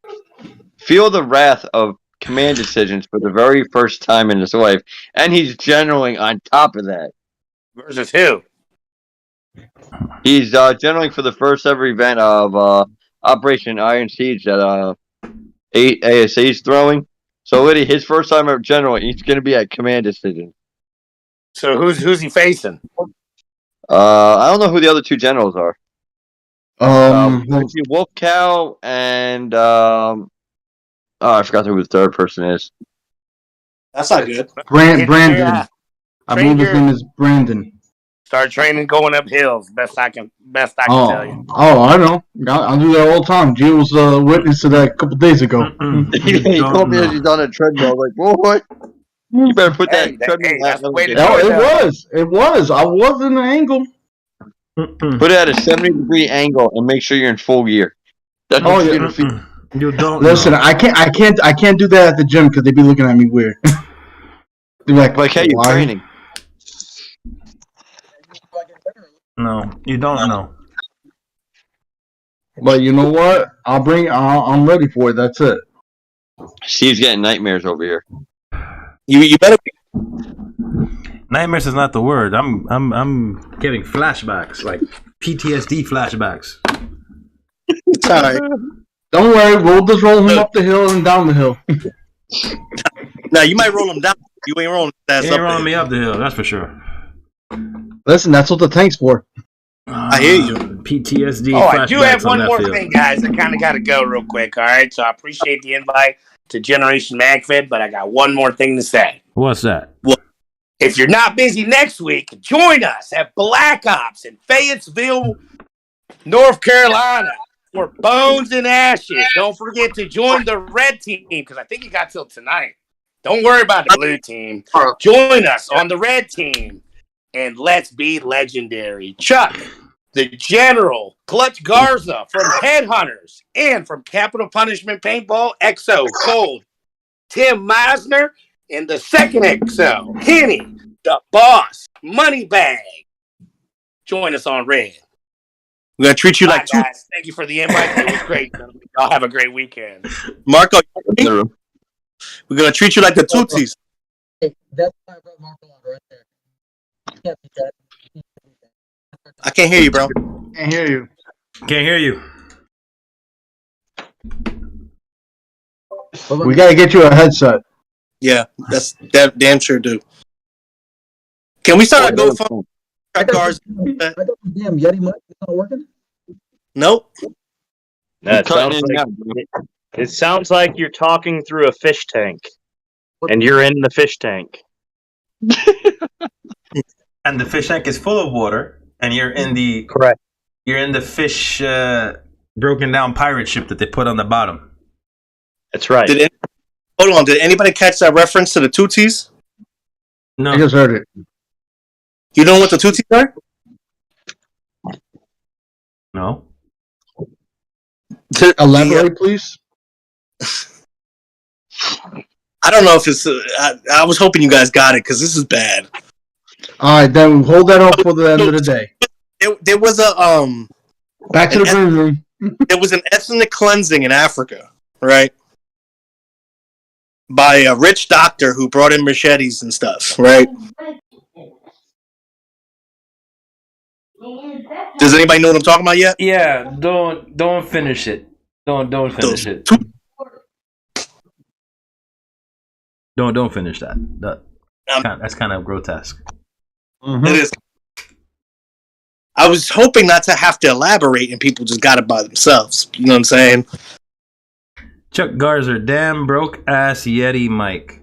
feel the wrath of command decisions for the very first time in his life, and he's generaling on top of that. Versus who? He's generaling for the first ever event of Operation Iron Siege that 8 ASA's throwing. So literally his first time ever generaling, he's going to be at command decision. So who's he facing? I don't know who the other 2 generals are. Actually, Wolf Cow and I forgot who the third person is. That's not good. Brandon. Yeah. I believe his name is Brandon. Start training going up hills. Best I can tell you. Oh, I know. I do that all the time. Jill was a witness to that a couple days ago. He told me he's on a treadmill. I'm like, boy, you better put that treadmill that's the way to do It was. I was in the angle. Put it at a 70-degree angle and make sure you're in full gear. That's what you're gonna feel. You don't listen. know. I can't do that at the gym because they be looking at me weird. They're like, hey, you're training. No, you don't know. But you know what? I'm ready for it. That's it. Steve's getting nightmares over here. You better. Nightmares is not the word. I'm getting flashbacks, like PTSD flashbacks. It's all right. Don't worry. We'll just roll him up the hill and down the hill. Now you might roll him down. You ain't rolling his ass You ain't up rolling there. me up the hill, that's for sure. Listen, that's what the tank's for. I hear you. PTSD. Oh, I do have flashbacks on one that more field. thing, guys. I kind of got to go real quick. All right, so I appreciate the invite to Generation Magfed, but I got one more thing to say. What's that? If you're not busy next week, join us at Black Ops in Fayetteville, North Carolina for Bones and Ashes. Don't forget to join the red team because I think you got till tonight. Don't worry about the blue team. Join us on the red team and let's be legendary. Chuck, the General, Clutch Garza from Headhunters and from Capital Punishment Paintball, XO, Cold, Tim Meisner, and the second XO, Kenny, the Boss, Moneybag. Join us on red. We're gonna treat you like two. Guys. Thank you for the invite. It was great. Y'all have a great weekend. Marco, we're gonna treat you like the Tootsies. Hey, that's why I brought Marco on right there. Can't beat that. I can't hear you, bro. Can't hear you. Can't hear you. We gotta get you a headset. Yeah, that's that damn sure do. Can we start a GoFundMe? Cars. I got the damn Yeti mic. It's not working. Nope. It sounds like you're talking through a fish tank, and you're in the fish tank. And the fish tank is full of water, and you're in the correct. You're in the fish broken down pirate ship that they put on the bottom. That's right. Hold on. Did anybody catch that reference to the Tootsies? No, I just heard it. You know what the Tootsies are? No. Elaborate, please. I don't know if it's. I was hoping you guys got it because this is bad. All right, then hold that off for the end of the day. There was a Back to the green room. There was an ethnic cleansing in Africa, right? By a rich doctor who brought in machetes and stuff, right? Does anybody know what I'm talking about yet? Yeah, don't finish it. Don't finish it. Don't finish that. That's kind of grotesque. Mm-hmm. It is. I was hoping not to have to elaborate and people just got it by themselves. You know what I'm saying? Chuck Garza, damn broke ass Yeti mic.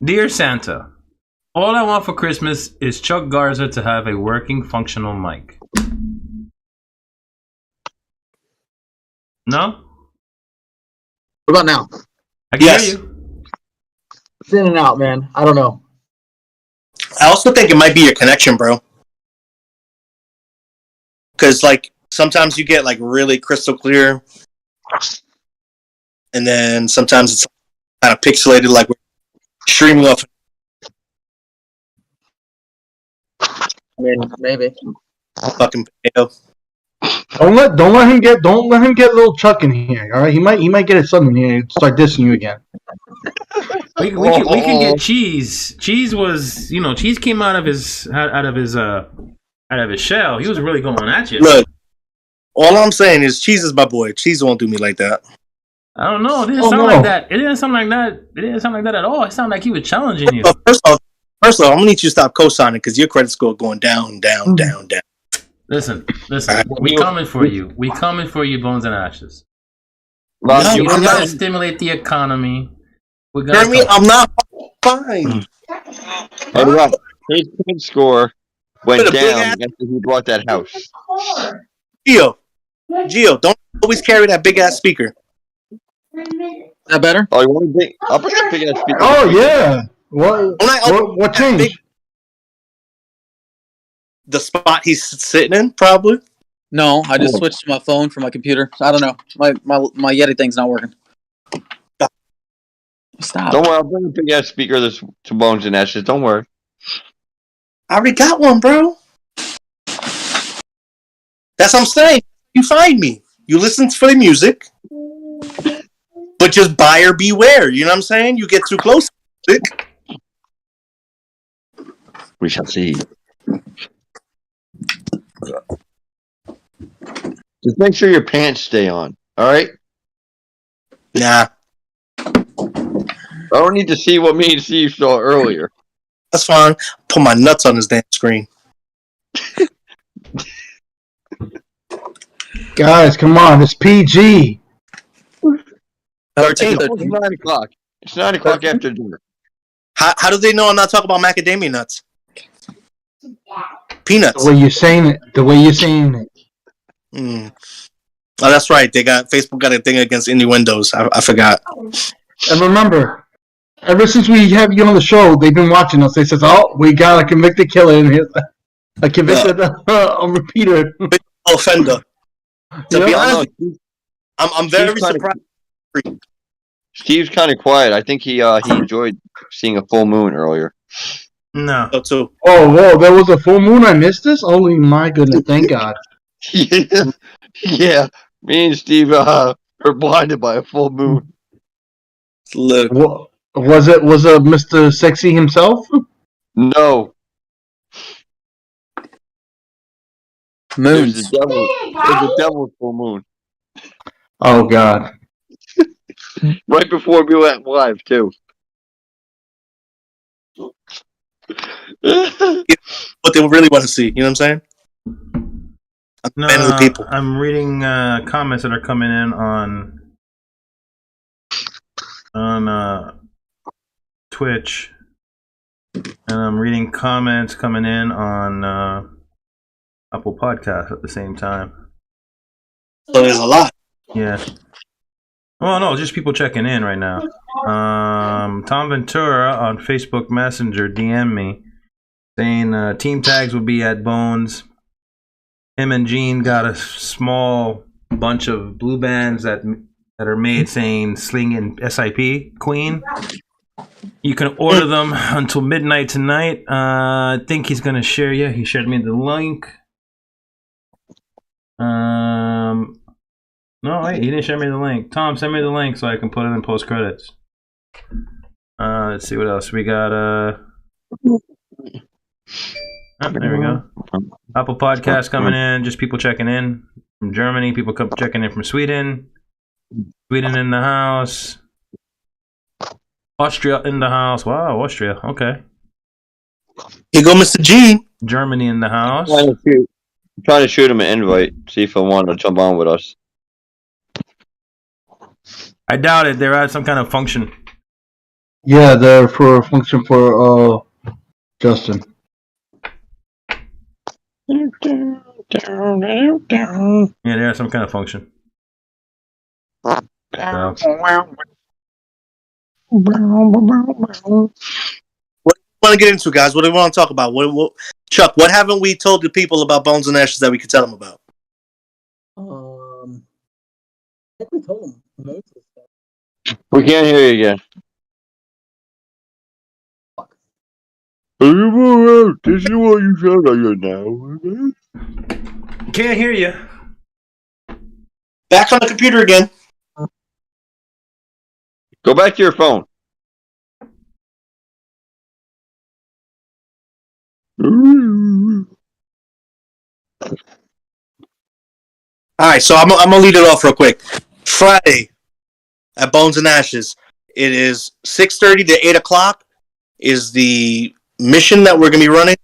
Dear Santa, all I want for Christmas is Chuck Garza to have a working, functional mic. No? What about now? I can hear you. It's in and out, man. I don't know. I also think it might be your connection, bro. Because, like, sometimes you get, like, really crystal clear. And then sometimes it's kind of pixelated, like we're streaming off. I mean, maybe. Fucking potato. Don't let him get little Chuck in here. All right, he might get his son in here and start dissing you again. We can get Cheese. Cheese was, Cheese came out of his shell. He was really going at you. Look, all I'm saying is Cheese is my boy. Cheese won't do me like that. I don't know. It didn't sound like that. It didn't sound like that. It didn't sound like that at all. It sounded like he was challenging you. First of all, I'm gonna need you to stop co-signing because your credit score going down. Listen. We coming for you. We coming for you, Bones and Ashes. Well, We I'm gotta not. stimulate the economy. We're Hear me? gonna. I'm not fine. Hey, Rob, his point score went Put a big down ass- after he bought that house. Gio, don't always carry that big ass speaker. Is that better? Oh, you want to big? I'll put that big ass speaker. Oh yeah. What? When I open What that changed? the spot he's sitting in, probably. No, I just switched to my phone from my computer. I don't know. My Yeti thing's not working. Stop. Don't worry, I'll bring a big ass speaker to Bones and Ashes. Don't worry. I already got one, bro. That's what I'm saying. You find me. You listen for the music, but just buyer beware. You know what I'm saying? You get too close to music. We shall see. Just make sure your pants stay on. All right. Nah, I don't need to see what me and Steve saw earlier. that's fine. Put my nuts on this damn screen. Guys, come on. It's PG. 13. It's 9 o'clock. It's 9 o'clock after dinner. How do they know I'm not talking about macadamia nuts? The Peanuts. way you're saying it. Mm. Oh, that's right. Facebook got a thing against innuendos. I forgot. And remember, ever since we have you on the show, they've been watching us. They says, "Oh, we got a convicted killer in here, a convicted repeater, Offender. To be honest, I'm very Steve's kinda- surprised. Steve's kind of quiet. I think he enjoyed seeing a full moon earlier. No. So too. Oh, whoa! There was a full moon. I missed this. Holy my goodness! Thank God. Yeah. Me and Steve were blinded by a full moon. Look, Was it Mr. Sexy himself? No. Moons. There's the devil's full moon. Oh God! Right before we went live, too. what they really want to see. You know what I'm saying? No, fan of the people. I'm reading comments that are coming in on Twitch, and I'm reading comments coming in on Apple Podcasts at the same time. So there's a lot. Yeah. Well, no, just people checking in right now. Tom Ventura on Facebook Messenger DM me saying team tags will be at Bones. Him and Gene got a small bunch of blue bands that are made saying Sling and SIP Queen. You can order them until midnight tonight. I think he's gonna share. Yeah, he shared me the link. No, wait, he didn't share me the link. Tom, send me the link so I can put it in post credits. Let's see what else we got. There we go. Apple Podcast coming in. Just people checking in from Germany. People checking in from Sweden. Sweden in the house. Austria in the house. Wow, Austria. Okay. Here go Mr. G. Germany in the house. I'm trying to shoot him an invite. See if he'll want to jump on with us. I doubt it. They're at some kind of function. Yeah, they're for a function for Justin. Yeah, they're at some kind of function. So. What do you want to get into, guys? What do we want to talk about? Chuck, what haven't we told the people about Bones and Ashes that we could tell them about? I think we told him most of stuff. We can't hear you again. This is what you sound like now. Can't hear you. Back on the computer again. Go back to your phone. All right, so I'm gonna lead it off real quick. Friday at Bones and Ashes, it is 6:30 to 8 o'clock. Is the mission that we're gonna be running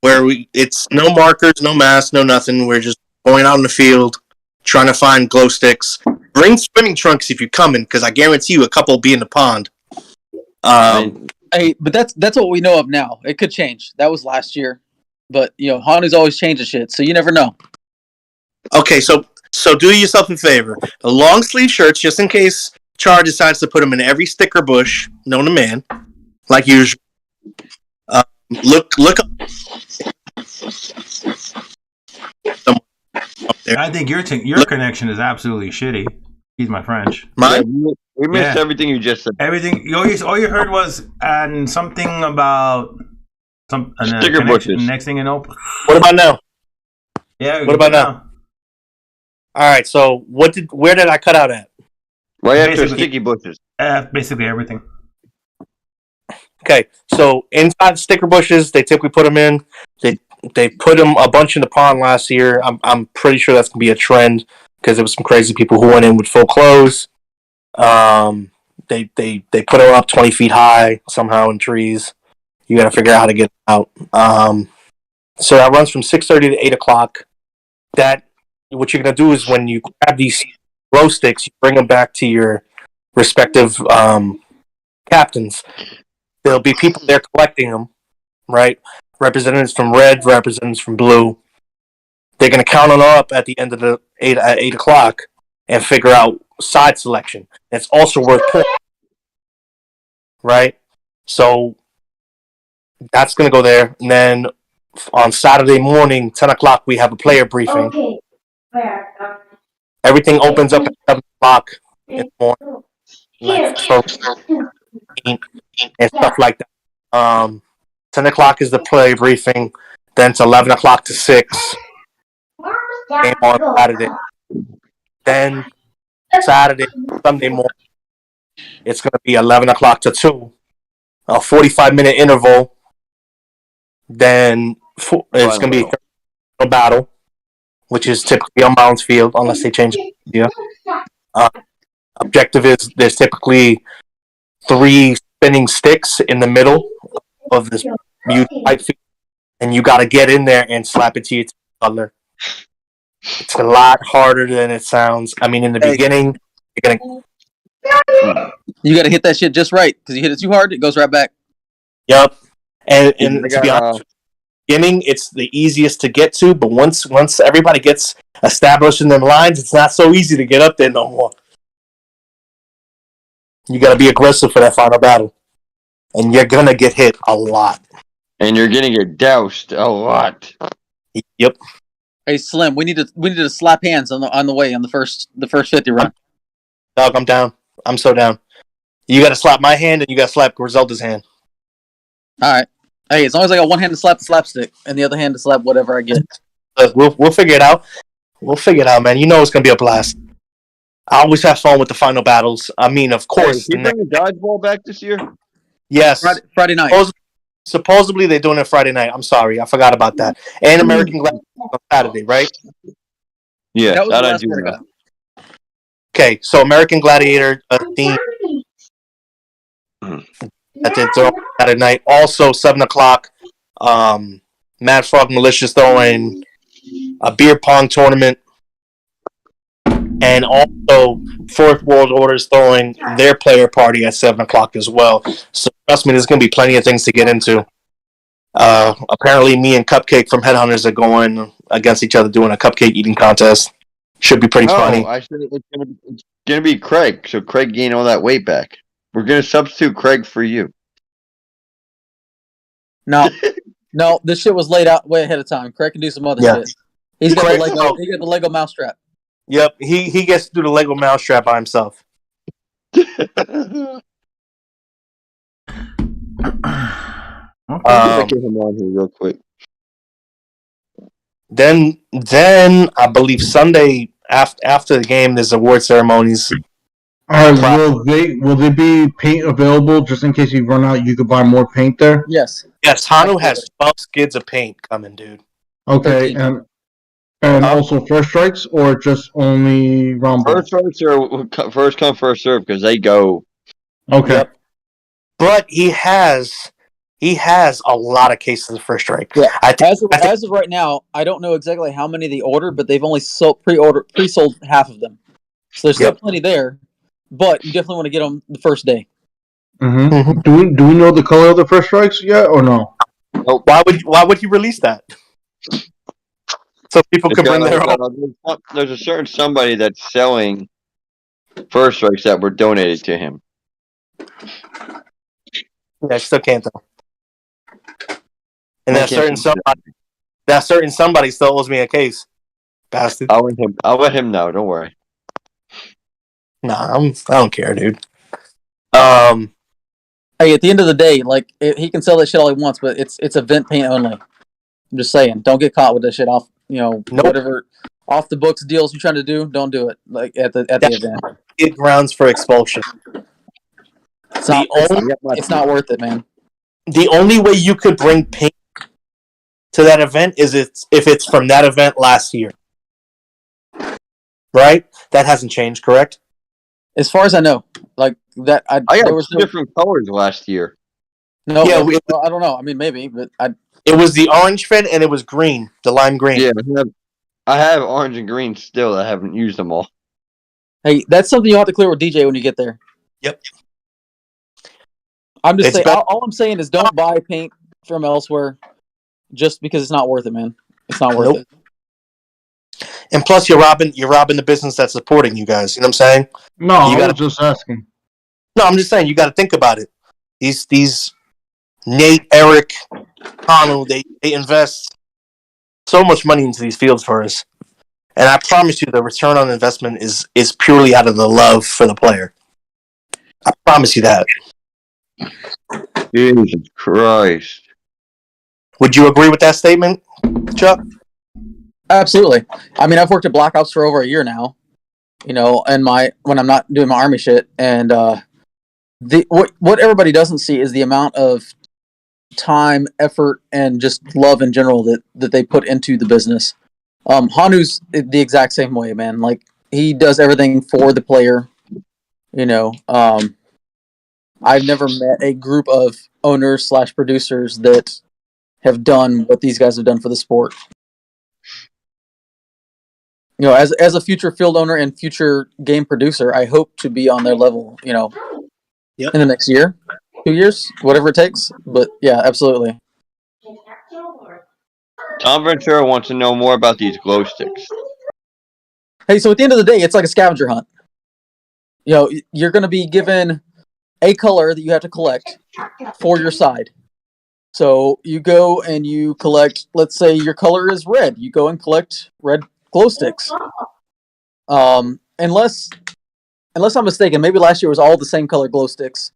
where it's no markers, no masks, no nothing. We're just going out in the field, trying to find glow sticks. Bring swimming trunks if you're coming, because I guarantee you a couple will be in the pond. Hey, but that's what we know of now. It could change. That was last year, but Hanu's always changing shit, so you never know. Okay, so do yourself a favor. The long sleeve shirts, just in case Char decides to put them in every sticker bush known to man, like usual. Look up. I think your connection is absolutely shitty. Excuse my French. Mine? We missed everything you just said. Everything. All you heard was something about some sticker bushes. Next thing you know. What about now? Yeah. What about now? All right. So where did I cut out at? Right after sticky bushes. Basically everything. Okay. So inside sticker bushes, they typically put them in. They put them a bunch in the pond last year. I'm pretty sure that's gonna be a trend because there was some crazy people who went in with full clothes. They put them up 20 feet high somehow in trees. You got to figure out how to get out. So that runs from 6:30 to 8 o'clock. What you're gonna do is when you grab these glow sticks, you bring them back to your respective captains. There'll be people there collecting them, right? Representatives from red, representatives from blue. They're gonna count them up at the end of the 8 o'clock and figure out side selection. It's also worth points, right? So that's gonna go there, and then on Saturday morning, 10 o'clock, we have a player briefing. Everything opens up at 7 o'clock in the morning, and stuff like that. 10 o'clock is the player briefing. Then it's 11 o'clock to 6. Game on Saturday. Then Sunday morning, it's going to be 11 o'clock to 2. A 45-minute interval. Then it's going to be a battle, which is typically on Mounds Field, unless they change it. Objective is there's typically 3 spinning sticks in the middle of this huge pipe field, and you got to get in there and slap it to your color. It's a lot harder than it sounds. I mean, in the beginning, you're You got to hit that shit just right, because you hit it too hard, it goes right back. Yep. And to be honest, beginning, it's the easiest to get to, but once everybody gets established in them lines, it's not so easy to get up there no more. You got to be aggressive for that final battle, and you're gonna get hit a lot. And you're gonna get doused a lot. Yep. Hey Slim, we need to slap hands on the way on the first 50 run. Dog, I'm down. I'm so down. You got to slap my hand, and you got to slap Griselda's hand. All right. Hey, as long as I got one hand to slap the slapstick and the other hand to slap whatever I get. We'll figure it out. We'll figure it out, man. You know it's gonna be a blast. I always have fun with the final battles. I mean, of course. Hey, bring the dodgeball back this year? Yes. Friday night. Supposedly they're doing it Friday night. I'm sorry, I forgot about that. And American Gladiator on Saturday, right? Yeah, that was that the I last do word I know. got. Okay, so American Gladiator theme that they're throwing Saturday night. Also 7 o'clock. Mad Frog Malicious throwing a beer pong tournament. And also, Fourth World Order is throwing their player party at 7 o'clock as well. So, trust me, there's going to be plenty of things to get into. Apparently, me and CHUCKYK from Headhunters are going against each other doing a cupcake eating contest. Should be pretty funny. I said it's going to be Craig, so Craig gained all that weight back. We're going to substitute Craig for you. No, this shit was laid out way ahead of time. Craig can do some other shit. He's got Craig, the Lego. He got the Lego mousetrap. Yep, he gets to do the Lego mousetrap by himself. Get him on here real quick. Then I believe Sunday after the game, there's award ceremonies. Will there be paint available just in case you run out? You could buy more paint there. Yes. Yes, Hanu has 12 skids of paint coming, dude. Okay, 13. and also first strikes or just only round balls? First strikes are first come, first serve because they go. Okay. Yep. But he has He has a lot of cases of first strike. Yeah. I think As of right now, I don't know exactly how many they ordered, but they've only pre-sold half of them. So there's still plenty there, but you definitely want to get them the first day. Mm-hmm. Do we know the color of the first strikes yet, or no? Nope. why would he release that? So people can bring their own. There's a certain somebody that's selling first strikes that were donated to him. Yeah, I still can't though. And that certain somebody still owes me a case. Bastard. I'll let him know. Don't worry. Nah, I don't care, dude. Hey, at the end of the day, like he can sell that shit all he wants, but it's event paint only. I'm just saying, don't get caught with that shit off. Whatever off the books deals you're trying to do, don't do it. Like at the event. It grounds for expulsion. It's not worth it, man. The only way you could bring paint to that event is if it's from that event last year. Right? That hasn't changed, correct? As far as I know, like that, I got different colors last year. No, yeah, I don't know. I mean, maybe, but it was the orange fin and it was green, the lime green. Yeah, I have orange and green still. I haven't used them all. Hey, that's something you have to clear with DJ when you get there. Yep. I'm just saying. All I'm saying is don't buy paint from elsewhere just because it's not worth it, man. It's not worth it. And plus, you're robbing the business that's supporting you guys. You know what I'm saying? No, I was just asking. No, I'm just saying you got to think about it. These Nate, Eric, Connell, they invest so much money into these fields for us, and I promise you, the return on investment is purely out of the love for the player. I promise you that. Jesus Christ! Would you agree with that statement, Chuck? Absolutely. I mean, I've worked at Black Ops for over a year now. And when I'm not doing my army shit, and what everybody doesn't see is the amount of time, effort, and just love in general that they put into the business. Hanu's the exact same way, man. Like he does everything for the player. I've never met a group of owners / producers that have done what these guys have done for the sport. As a future field owner and future game producer, I hope to be on their level, in the next year, 2 years, whatever it takes. But yeah, absolutely. Tom Ventura wants to know more about these glow sticks. Hey, so at the end of the day, it's like a scavenger hunt. You're going to be given a color that you have to collect for your side. So you go and you collect, let's say your color is red. You go and collect red glow sticks. Unless I'm mistaken, maybe last year was all the same color glow sticks.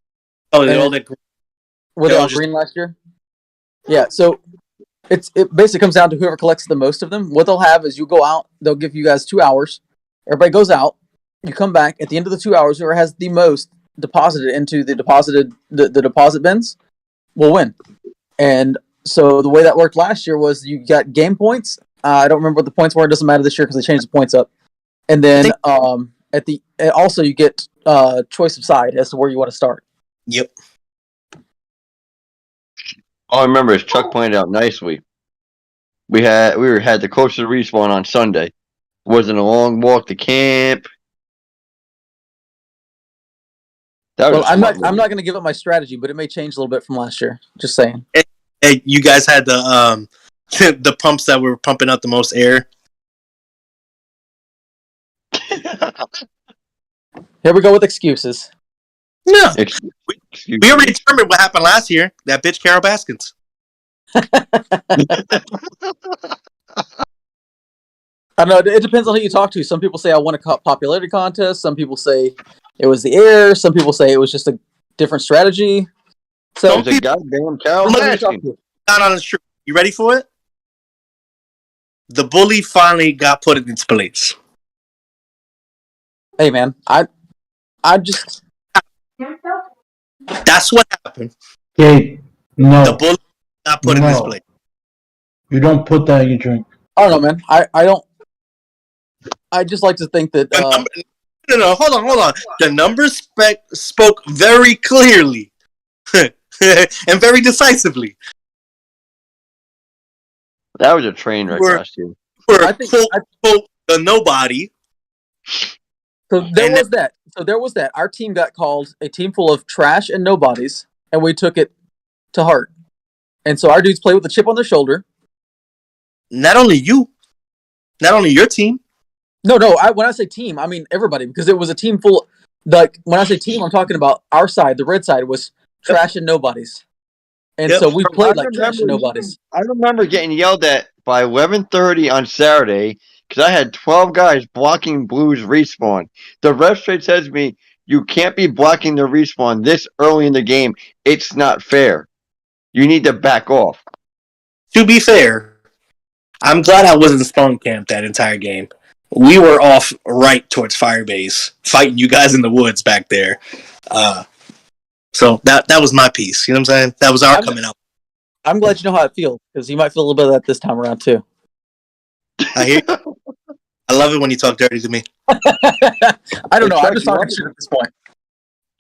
Oh, they all that green. Were they all green last year? Yeah, so it basically comes down to whoever collects the most of them. What they'll have is you go out, they'll give you guys 2 hours. Everybody goes out, you come back at the end of the 2 hours, whoever has the most deposited into the deposit bins will win. And so the way that worked last year was you got game points. I don't remember what the points were. It doesn't matter this year because they changed the points up. And then also you get choice of side as to where you want to start. Yep. All I remember is Chuck pointed out nicely. We had the closest respawn on Sunday. It wasn't a long walk to camp. I'm not going to give up my strategy, but it may change a little bit from last year. Just saying. Hey, you guys had the the pumps that were pumping out the most air. Here we go with excuses. No, we already determined what happened last year. That bitch Carol Baskins. I don't know. It depends on who you talk to. Some people say I won a popularity contest. Some people say it was the air. Some people say it was just a different strategy. So it's a goddamn Carol Baskins. Not on the truth. You ready for it? The bully finally got put in its place. Hey man, I just that's what happened. Okay, no. The bully got put in its place. You don't put that in your drink. I don't know, man. I don't. I just like to think that. No, hold on. The numbers spoke very clearly. and very decisively. That was a train wreck last year. Quote, the nobody. So there was that. Our team got called a team full of trash and nobodies, and we took it to heart. And so our dudes play with a chip on their shoulder. Not only you, not only your team. No. When I say team, I mean everybody, because it was a team full. Like when I say team, I'm talking about our side. The red side was trash and nobodies, and so we played like trash and nobodies. I remember getting yelled at by 11:30 on Saturday because I had 12 guys blocking Blue's respawn. The ref straight says to me, "You can't be blocking the respawn this early in the game. It's not fair. You need to back off." To be fair, I'm glad I wasn't spawn camped that entire game. We were off right towards Firebase, fighting you guys in the woods back there. So that was my piece. You know what I'm saying? That was our coming out. I'm glad you know how it feels, because you might feel a little bit of that this time around too. I hear you. I love it when you talk dirty to me. I don't know. I'm just talking shit at this point.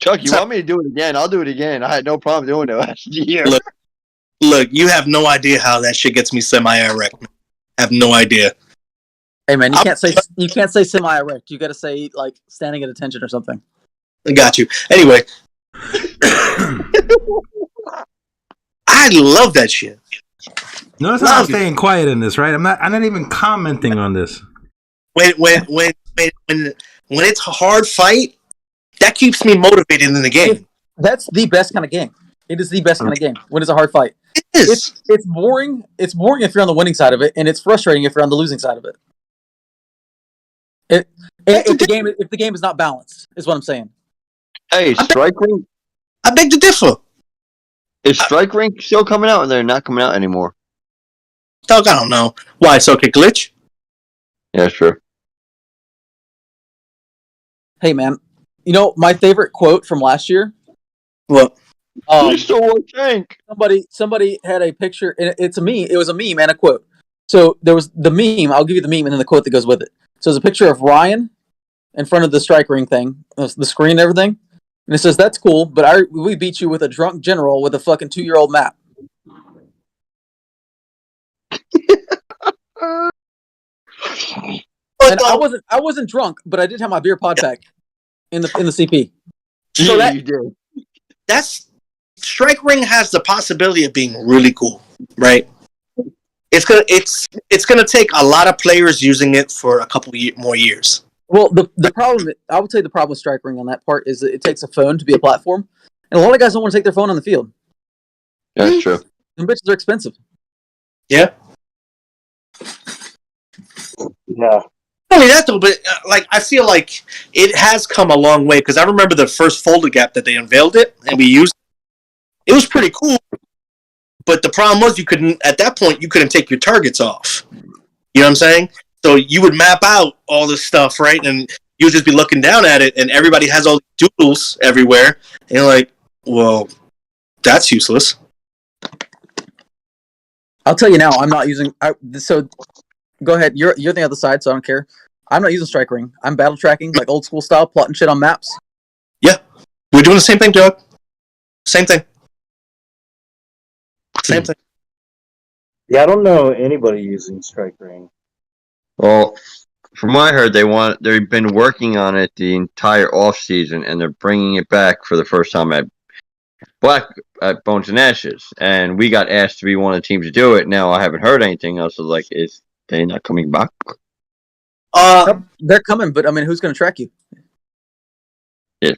Chuck, you want me to do it again? I'll do it again. I had no problem doing it last year. Look, you have no idea how that shit gets me semi-erect. I have no idea. Hey man, you can't say semi-erect. You got to say like standing at attention or something. I got you. Anyway, I love that shit. Notice how I'm staying quiet in this, right? I'm not even commenting on this. When it's a hard fight, that keeps me motivated in the game. That's the best kind of game. It is the best kind of game when it's a hard fight. It is. It's boring. It's boring if you're on the winning side of it, and it's frustrating if you're on the losing side of it. If the game is not balanced, is what I'm saying. Hey, Strike Ring. I beg to differ. Is Strike Ring still coming out, or they're not coming out anymore? Dog, I don't know. Why? So okay, glitch? Yeah, sure. Hey, man. You know my favorite quote from last year? What? You still want tank? Somebody had a picture, and it's a meme. It was a meme and a quote. So there was the meme. I'll give you the meme and then the quote that goes with it. So there's a picture of Ryan in front of the strike ring thing, the screen and everything. And it says, "That's cool, but we beat you with a drunk general with a fucking 2-year-old map." And I wasn't drunk, but I did have my beer pod pack in the CP. So that's Strike Ring has the possibility of being really cool, right? It's gonna take a lot of players using it for a couple more years. Well, the problem, I would say the problem with Strike Ring on that part is that it takes a phone to be a platform, and a lot of guys don't want to take their phone on the field. That's true. And bitches are expensive. Yeah. Yeah. Not only that though, but I feel like it has come a long way because I remember the first folder gap that they unveiled it and we used. It was pretty cool, but the problem was at that point you couldn't take your targets off. You know what I'm saying? So you would map out all this stuff, right? And you would just be looking down at it, and everybody has all these doodles everywhere, and you're like, "Well, that's useless." I'll tell you now, I'm not using. So go ahead. You're the other side, so I don't care. I'm not using Strike Ring. I'm battle tracking, like old school style, plotting shit on maps. Yeah, we're doing the same thing, Doug. Same thing. Same thing. Yeah, I don't know anybody using Strike Ring. Well, from what I heard, they've been working on it the entire off season, and they're bringing it back for the first time at Bones and Ashes. And we got asked to be one of the teams to do it. Now I haven't heard anything else. So like, is they not coming back? They're coming, but I mean, who's going to track you? Yeah.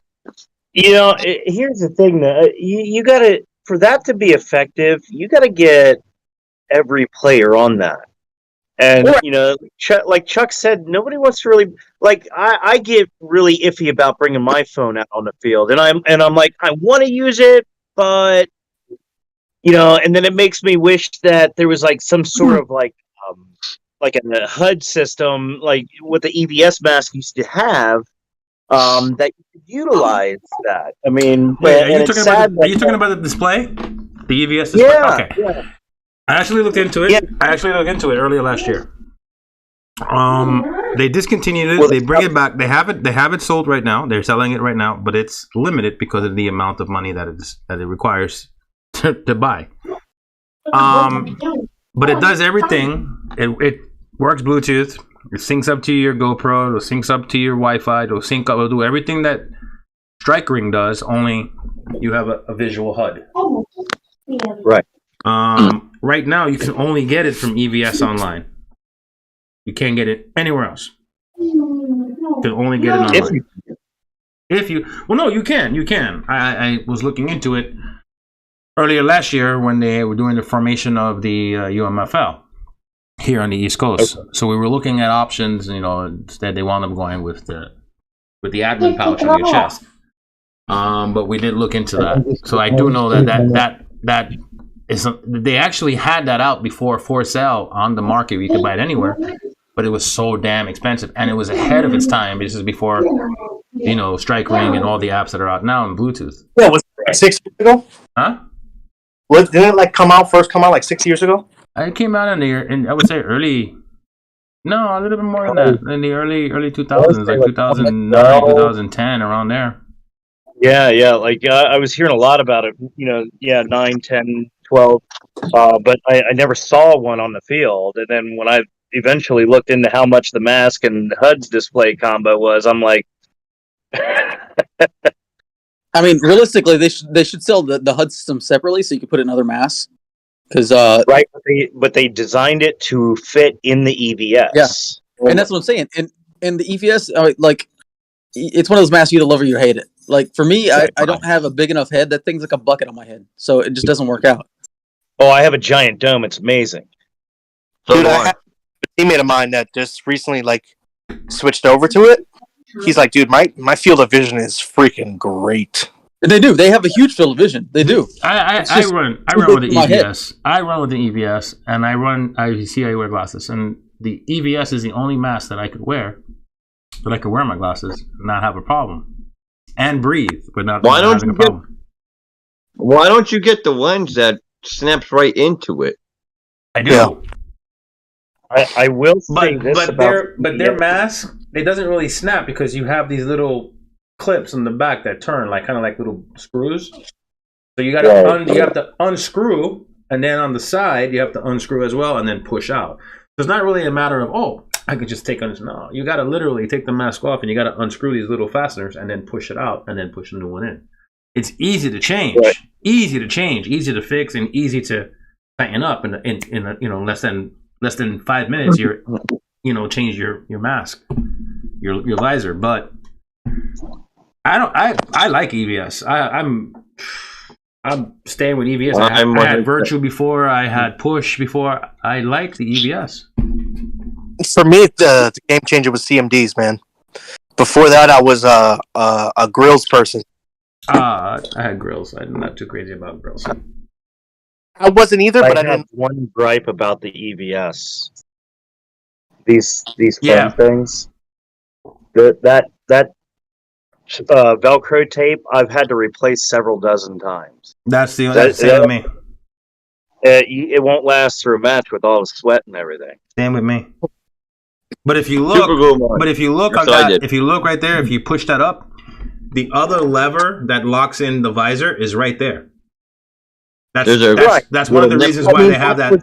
You know, here's the thing, though. You got to, for that to be effective, you got to get every player on that. And, you know, like Chuck said, nobody wants to really, like, I get really iffy about bringing my phone out on the field. And I'm like, I want to use it, but, you know, and then it makes me wish that there was like some sort of like a HUD system, like what the EVS mask used to have, that you could utilize that. I mean, wait, are you talking about the display? The EVS display? Yeah. Okay. Yeah. I actually looked into it. Yeah. I actually looked into it earlier last year. They discontinued it. They bring it back. They have it sold right now. They're selling it right now, but it's limited because of the amount of money that it requires to buy. But it does everything. It works Bluetooth. It syncs up to your GoPro. It syncs up to your Wi-Fi. It'll sync up. It'll do everything that Strike Ring does. Only you have a visual HUD. Right. Right now, you can only get it from EVS online. You can't get it anywhere else. You can only get it online. Well, no, you can. You can. I was looking into it earlier last year when they were doing the formation of the UMFL here on the East Coast. Okay. So we were looking at options. Instead they wound up going with the admin pouch on your chest. But we did look into that. So I do know that is they actually had that out before for sale on the market. You could buy it anywhere, but it was so damn expensive, and it was ahead of its time. This is before Strike Ring and all the apps that are out now on Bluetooth. Yeah, was it 6 years ago? Huh? Didn't it come out like 6 years ago? It came out in I would say early. No, a little bit more than that. In the early 2000s, like 2009, 2010, around there. Yeah. Like I was hearing a lot about it. 9, 10, 12. But I never saw one on the field. And then when I eventually looked into how much the mask and HUD's display combo was, I'm like. I mean, realistically, they should sell the HUD system separately so you can put it in other masks. Because right, but they designed it to fit in the EVS. Yeah, and that's what I'm saying. In the EVS, it's one of those masks you either love or you hate it. Like for me, I don't have a big enough head. That thing's like a bucket on my head, so it just doesn't work out. Oh, I have a giant dome. It's amazing. Dude, I have a teammate of mine that just recently switched over to it. He's like, dude, my field of vision is freaking great. They do. They have a huge field of vision. They do. I run with the EVS. I run with the EVS, and I wear glasses. And the EVS is the only mask that I could wear, that I could wear my glasses and not have a problem, and breathe without having a problem. Why don't you get the lens that snaps right into it? I do. Yeah. I will say this but their mask, it doesn't really snap because you have these little clips on the back that turn kind of like little screws. So you got to you have to unscrew, and then on the side you have to unscrew as well, and then push out. So it's not really a matter of I could just take on this. No, you got to literally take the mask off, and you got to unscrew these little fasteners, and then push it out, and then push the new one in. It's easy to change, easy to fix, and easy to tighten up. In less than 5 minutes, you're change your mask, your visor. But I like EVS. I'm staying with EVS. I had Virtue before. I had Push before. I like the EVS. For me, the game changer was CMDs, man. Before that, I was a grills person. I had grills. I'm not too crazy about grills. I wasn't either, but I have one gripe about the EVS. These foam things. That Velcro tape I've had to replace several dozen times. That's same with me. It won't last through a match with all the sweat and everything. Same with me. But if you look, if you look right there, if you push that up, the other lever that locks in the visor is right there. That's one of the reasons why they have that.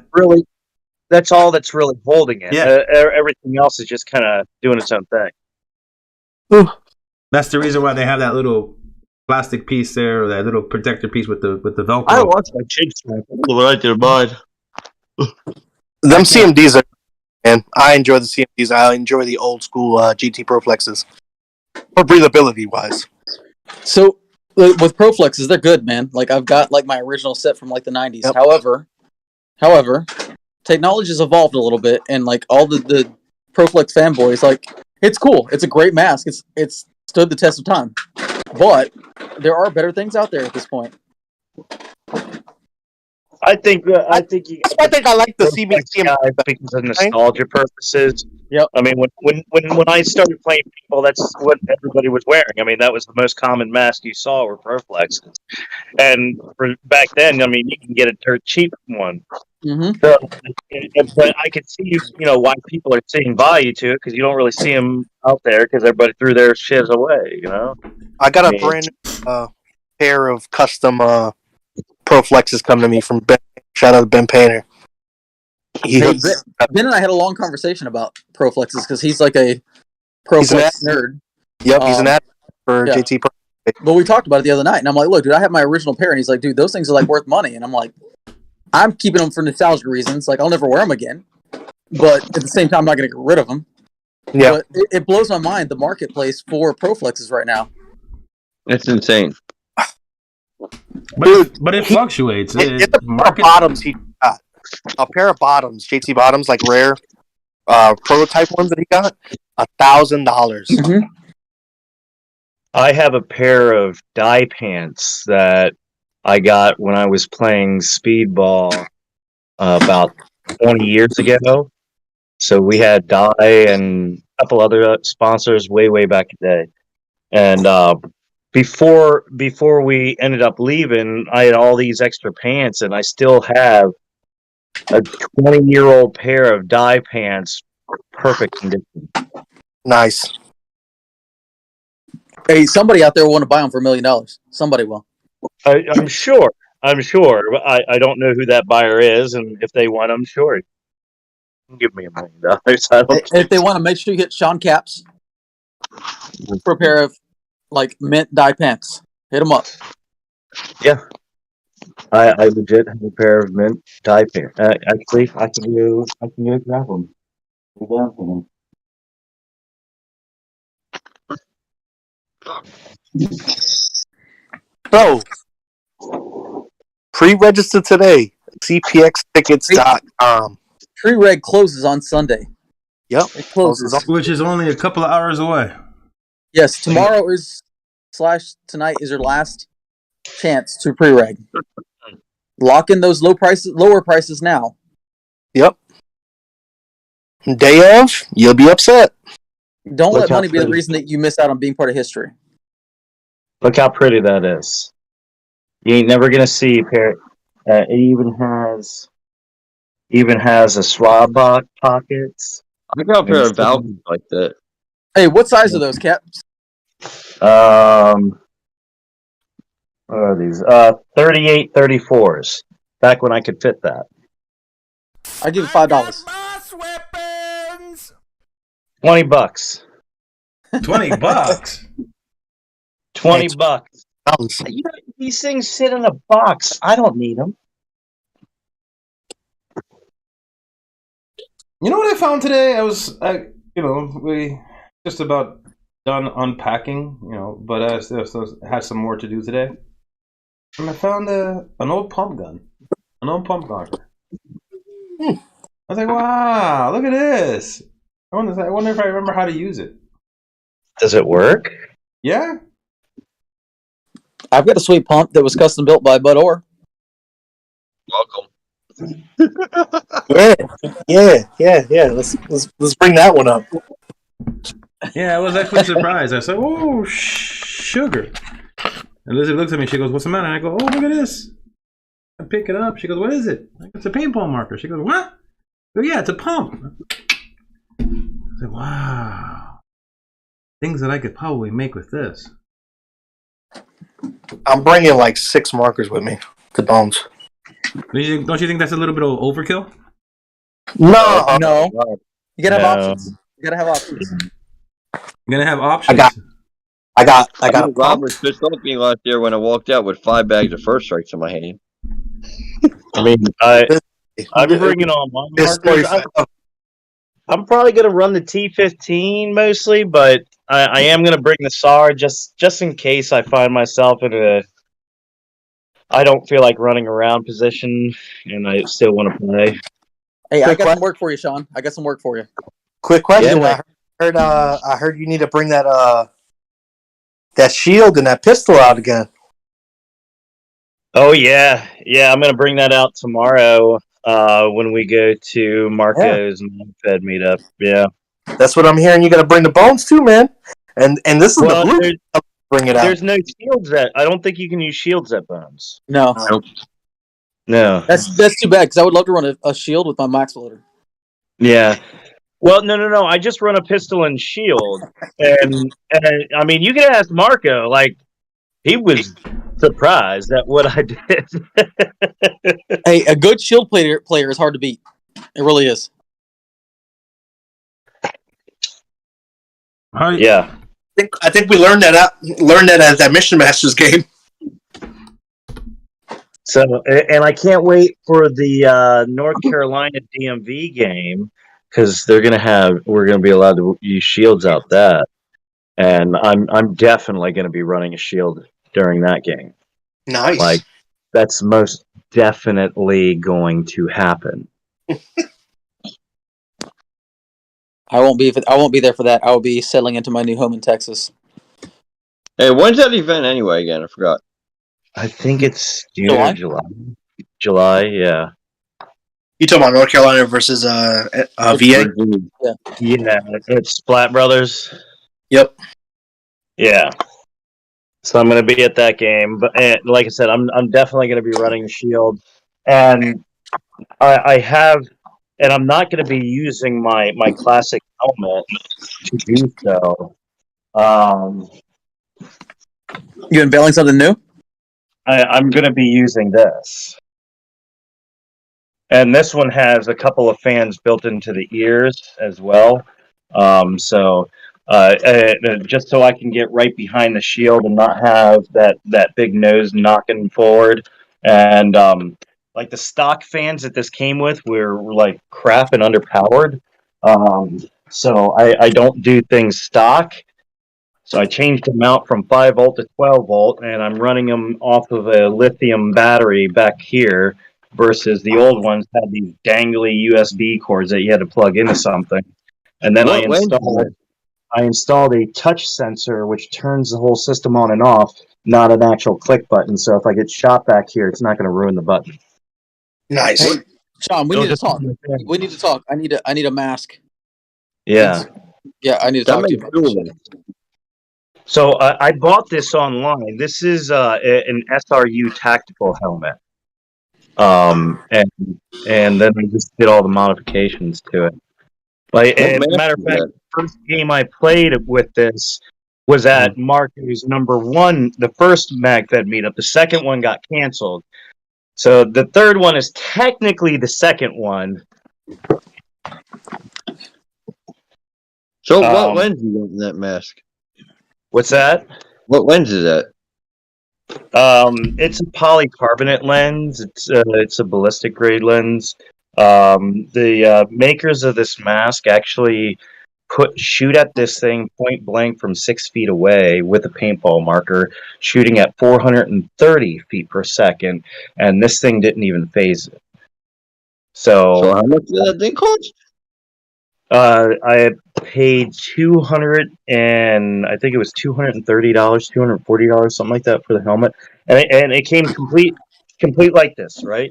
That's all that's really holding it. Yeah. Everything else is just kind of doing its own thing. That's the reason why they have that little plastic piece there, or that little protector piece with the Velcro. I watch my chin strap right there, bud. Them CMDs are, man. I enjoy the CMDs. I enjoy the old school GT Proflexes, for breathability wise. So with Proflexes, they're good, man. I've got my original set from the 90s. Yep. However, technology has evolved a little bit, and all the Proflex fanboys, it's cool. It's a great mask. It's stood the test of time. But there are better things out there at this point. I think I like the CBC because of nostalgia purposes. Yep. I mean, when I started playing Paintball, that's what everybody was wearing. I mean, that was the most common mask you saw were Proflexes, and back then, I mean, you can get a dirt cheap one. Mm-hmm. So, but I could see why people are seeing value to it, because you don't really see them out there because everybody threw their shits away. I got a brand new pair of custom Proflexes come to me from Ben. Shout out to Ben Painter. Hey, Ben and I had a long conversation about Proflexes because he's like a Proflex nerd. Yep, he's an ad for yeah. JT Pro. But we talked about it the other night, and I'm like, look, dude, I have my original pair, and he's like, dude, those things are like worth money, and I'm like, I'm keeping them for nostalgia reasons. Like, I'll never wear them again, but at the same time, I'm not going to get rid of them. Yeah, but it blows my mind the marketplace for Proflexes right now. It's insane. But it fluctuates. Get the bottoms he got. A pair of bottoms, JT bottoms, like rare prototype ones that he got, $1,000. I have a pair of dye pants that I got when I was playing speedball about 20 years ago. So we had dye and a couple other sponsors way back in the day. And before we ended up leaving, I had all these extra pants, and I still have a 20-year-old pair of dye pants, perfect condition. Nice. Hey, somebody out there will want to buy them for $1 million. Somebody will. I'm sure. But I don't know who that buyer is, and if they want them, sure. Give me $1 million. If they want to, make sure you hit Shaun Capps for a pair of like mint dye pants. Hit them up. Yeah, I legit have a pair of mint dye pants. Actually, I can go grab them. Go down for them. So, pre-register today. CPXtickets.com. Pre-reg closes on Sunday. Yep. It closes. Which is only a couple of hours away. Yes, tomorrow is / tonight is your last chance to pre-reg. Lock in those lower prices now. Yep. Day of, you'll be upset. Don't let money be the reason that you miss out on being part of history. Look how pretty that is. You ain't never gonna see a pair. It even has a swab pockets. I got a pair of Valkyries like that. Hey, what size are those, Caps? What are these? 38 34s. Back when I could fit that. I give it $5. $20. 20 bucks. $20. You know, these things sit in a box. I don't need them. You know what I found today? We just about done unpacking, but I still had some more to do today. And I found an old pump gun. An old pump garter. I was like, wow, look at this. I wonder if I remember how to use it. Does it work? Yeah. I've got a sweet pump that was custom built by Bud Orr. Welcome. Yeah. Let's bring that one up. Yeah, I was actually surprised. I said, "Oh, sugar!" And Lizzie looks at me. She goes, "What's the matter?" And I go, "Oh, look at this." I pick it up. She goes, "What is it?" I go, "It's a paintball marker." She goes, "What?" I go, "Yeah, it's a pump." I said, "Wow, things that I could probably make with this." I'm bringing like 6 markers with me to Bones. Don't you think that's a little bit of overkill? No. You gotta have options. You gotta have options. You're gonna have options. I got Rob was pissed off at me last year when I walked out with 5 bags of first strikes in my hand. I mean, I'm bringing on my markers. I'm probably gonna run the T15 mostly, but I am gonna bring the SAR just in case I find myself in a I don't feel like running around position, and I still want to play. Hey, I got some work for you, Shaun. I got some work for you. Quick question. Yeah, I heard you need to bring that shield and that pistol out again. Oh yeah. I'm gonna bring that out tomorrow when we go to Marco's Magfed meetup. Yeah, that's what I'm hearing. You got to bring the Bones too, man. And this is the blue. Bring it out. There's no shields I don't think you can use shields at Bones. No. No. That's too bad because I would love to run a shield with my max loader. Yeah. Well, no. I just run a pistol and shield, and I mean, you can ask Marco. Like, he was surprised at what I did. Hey, a good shield player is hard to beat. It really is. Yeah. I think we learned that at that Mission Masters game. So, and I can't wait for the North Carolina DMV game because we're gonna be allowed to use shields out that, and I'm definitely gonna be running a shield during that game. Nice. Like, that's most definitely going to happen. I won't be there for that. I will be settling into my new home in Texas. Hey, when's that event anyway? Again, I forgot. I think it's June or July, yeah. You talking about North Carolina versus VA? Yeah. Yeah, it's Splat Brothers. Yep. Yeah. So I'm going to be at that game, but like I said, I'm definitely going to be running Shield, and I have, and I'm not going to be using my classic helmet to do so. You unveiling something new? I'm going to be using this. And this one has a couple of fans built into the ears as well. Just so I can get right behind the shield and not have that big nose knocking forward. And like the stock fans that this came with were like crap and underpowered. So I don't do things stock. So I changed them out from 5 volt to 12 volt, and I'm running them off of a lithium battery back here versus the old ones had these dangly USB cords that you had to plug into something. And then I installed a touch sensor which turns the whole system on and off, not an actual click button. So if I get shot back here, it's not going to ruin the button. Nice. Hey, Shaun, we need to talk. We need to talk. I need a mask. Yeah. Yeah, I need to talk to you about this. So I bought this online. This is an SRU tactical helmet, and then I just did all the modifications to it. Like, as a matter of fact, the first game I played with this was at Marco's #1, the first Magfed meetup. The second one got canceled, so the third one is technically the second one. So what lens do you want in that mask? What's that? What lens is that? It's a polycarbonate lens. It's a ballistic grade lens. The makers of this mask actually shoot at this thing point blank from 6 feet away with a paintball marker, shooting at 430 feet per second, and this thing didn't even phase it. So how much did that thing cost? I paid $230, $240, $240, something like that for the helmet, and it came complete like this, right?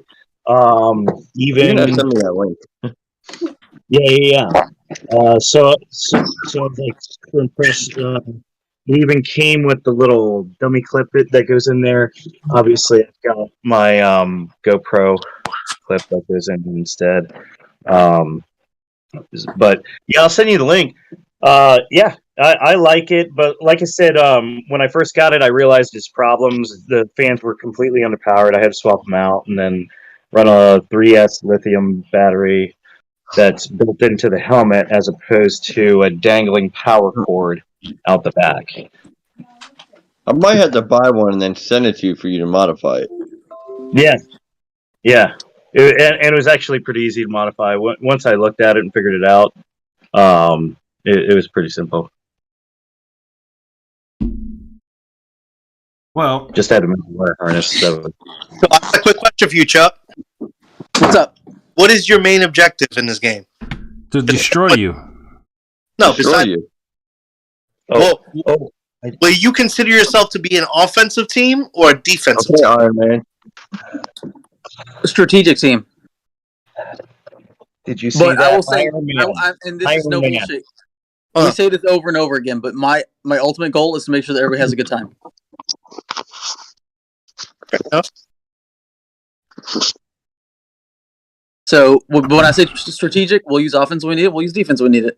Even send me that link. Yeah. So I was like super impressed. It even came with the little dummy clip that goes in there. Obviously, I've got my GoPro clip that goes in instead. But yeah, I'll send you the link. Yeah, I like it, but like I said, when I first got it, I realized its problems. The fans were completely underpowered. I had to swap them out and then run a 3S lithium battery that's built into the helmet as opposed to a dangling power cord out the back. I might have to buy one and then send it to you for you to modify it. Yeah. And it was actually pretty easy to modify. Once I looked at it and figured it out, it was pretty simple. Well, just had to make a wire harness. So I have a quick question for you, Chuck. What's up? What is your main objective in this game? To destroy you. No, besides you. Will you consider yourself to be an offensive team or a defensive team? Iron Man. A strategic team. Did you see but that? I will say, and this is no bullshit. We say this over and over again, but my ultimate goal is to make sure that everybody has a good time. So when I say strategic, we'll use offense when we need it. We'll use defense when we need it.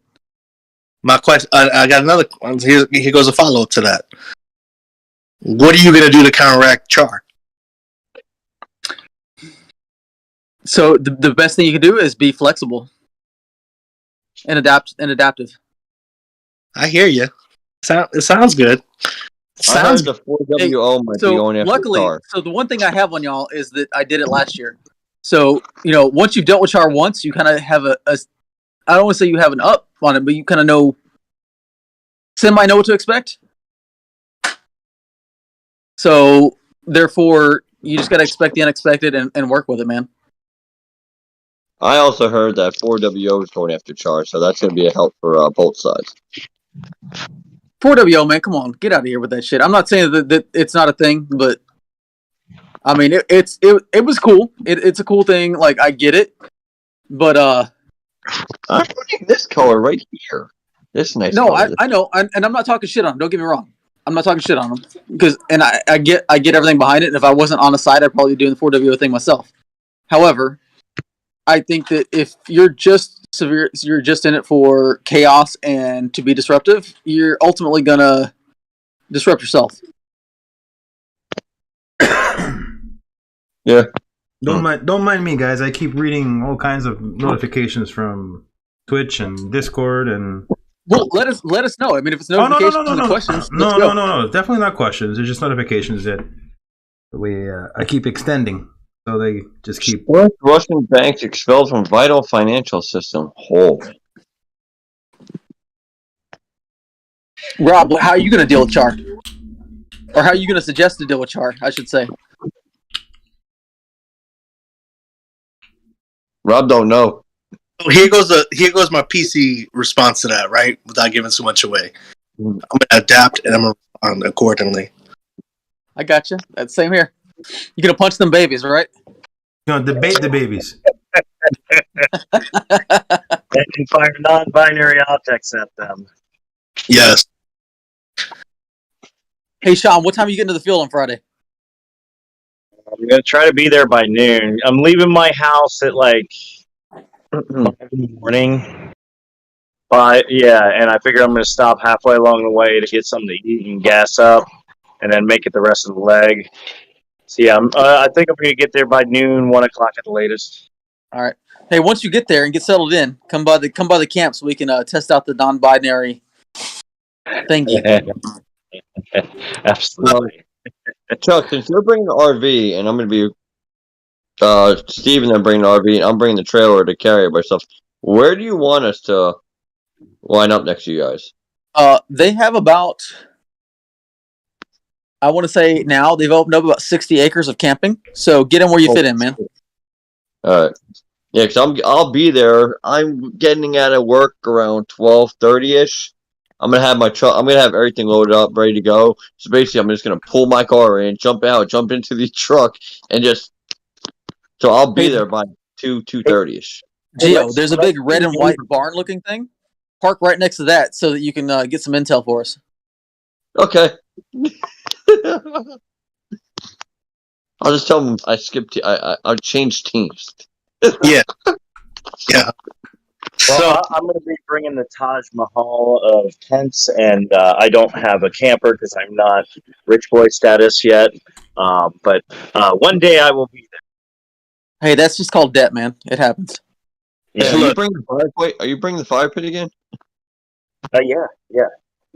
My question. I got another one. Here goes a follow up to that. What are you going to do to counteract Char? So the best thing you can do is be flexible and adaptive. I hear you. It sounds good. I heard the 4WO might be So going after luckily, Char. so the one thing I have on y'all is that I did it last year. So once you've dealt with Char once, you kind of have a I don't want to say you have an up on it, but you kind of know what to expect. So therefore, you just got to expect the unexpected and work with it, man. I also heard that 4WO is going after Char, so that's going to be a help for both sides. 4WO, man, come on, get out of here with that shit. I'm not saying that it's not a thing, but I mean, it was cool. It's a cool thing. Like, I get it, but I'm putting this color right here. This nice. No, color. I know, and I'm not talking shit on him. Don't get me wrong. I'm not talking shit on him because, and I get everything behind it. And if I wasn't on the side, I'd probably be doing the 4WO thing myself. However, I think that if you're just in it for chaos and to be disruptive, you're ultimately gonna disrupt yourself. Yeah. Don't mind me, guys. I keep reading all kinds of notifications from Twitch and Discord and. Well, let us know. I mean, if it's notifications and questions, no, definitely not questions. It's just notifications that I keep extending, so they just keep. Russian banks expelled from vital financial system. Rob, how are you going to deal with Char? Or how are you going to suggest to deal with Char, I should say? Rob don't know. Oh, here goes my PC response to that, right? Without giving too much away. I'm going to adapt and I'm going to respond accordingly. I got you. That's same here. You're going to punch them babies, right? No, debate the babies. And fire non-binary objects at them. Yes. Hey, Shaun, what time are you getting to the field on Friday? I'm going to try to be there by noon. I'm leaving my house at like 5 in the morning. But yeah, and I figure I'm going to stop halfway along the way to get something to eat and gas up, and then make it the rest of the leg. So yeah, I think I'm going to get there by noon, 1 o'clock at the latest. All right. Hey, once you get there and get settled in, come by the camp so we can test out the non-binary thingy. Absolutely. Chuck, since you're bringing the RV, and I'm going to be Steve and then bring the RV, and I'm bringing the trailer to carry it myself. Where do you want us to line up next to you guys? They have about, I want to say now, they've opened up about 60 acres of camping. So get in where you fit in, man. All right. Yeah, because I'll be there. I'm getting out of work around 12:30ish. I'm gonna have my truck. I'm gonna have everything loaded up, ready to go. So basically, I'm just gonna pull my car in, jump into the truck, and just. So I'll be there by 2:30ish. Gio, there's a big red and white barn-looking thing. Park right next to that so that you can get some intel for us. Okay. I'll just tell them I skipped. I changed teams. Yeah. Yeah. Well, I'm going to be bringing the Taj Mahal of tents, and I don't have a camper because I'm not rich boy status yet. But one day I will be there. Hey, that's just called debt, man. It happens. Yeah, are you bringing the fire pit? Are you bringing the fire pit again? Yeah.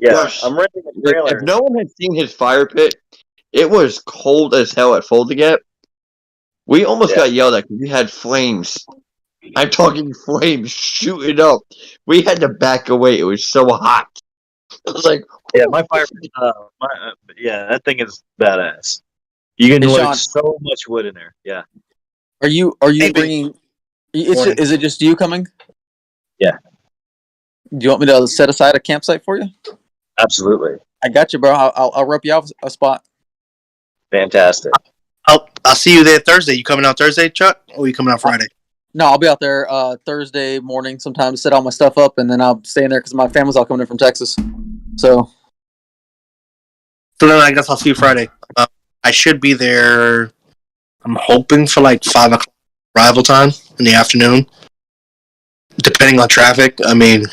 Gosh, I'm renting a trailer. If no one had seen his fire pit, it was cold as hell at Folding. We almost got yelled at because we had flames. I'm talking flames shooting up. We had to back away. It was so hot. I was like, yeah, my fire pit. That thing is badass. You can load so much wood in there. Yeah. Are you bringing? Is it just you coming? Yeah. Do you want me to set aside a campsite for you? Absolutely. I got you, bro. I'll rep you off a spot. Fantastic. I'll see you there Thursday. You coming out Thursday, Chuck? Or are you coming out Friday? No, I'll be out there Thursday morning sometime to set all my stuff up, and then I'll stay in there because my family's all coming in from Texas. So then I guess I'll see you Friday. I should be there. I'm hoping for like 5 o'clock arrival time in the afternoon, depending on traffic. I mean,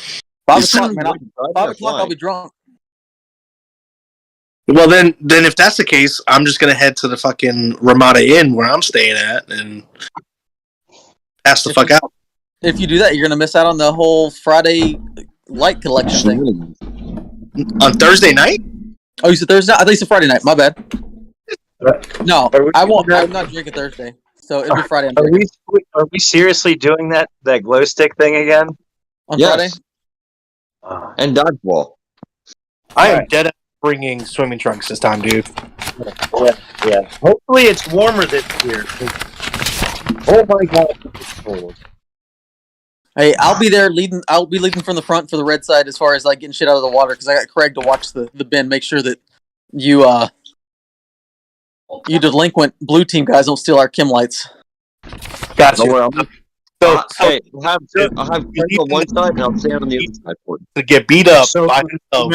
5 o'clock, man. 5 o'clock, I'll be drunk. Well, then if that's the case, I'm just gonna head to the fucking Ramada Inn where I'm staying at and pass the fuck out. If you do that, you're gonna miss out on the whole Friday light collection thing. On Thursday night? Oh, you said Thursday? I thought you said Friday night. My bad. No, I won't. I'm not drinking Thursday, so it'll be Friday. Are we seriously doing that glow stick thing again on Friday? And dodgeball. I am dead at bringing swimming trunks this time, dude. Yeah. Hopefully it's warmer this year. Oh my god, it's cold. Hey, I'll be there leading. I'll be leading from the front for the red side as far as like getting shit out of the water because I got Craig to watch the bin, make sure that you delinquent blue team guys don't steal our Kim lights. Gotcha. Hey, I'll have Craig on one side and I'll stand on the other side for it. To get beat up So by himself.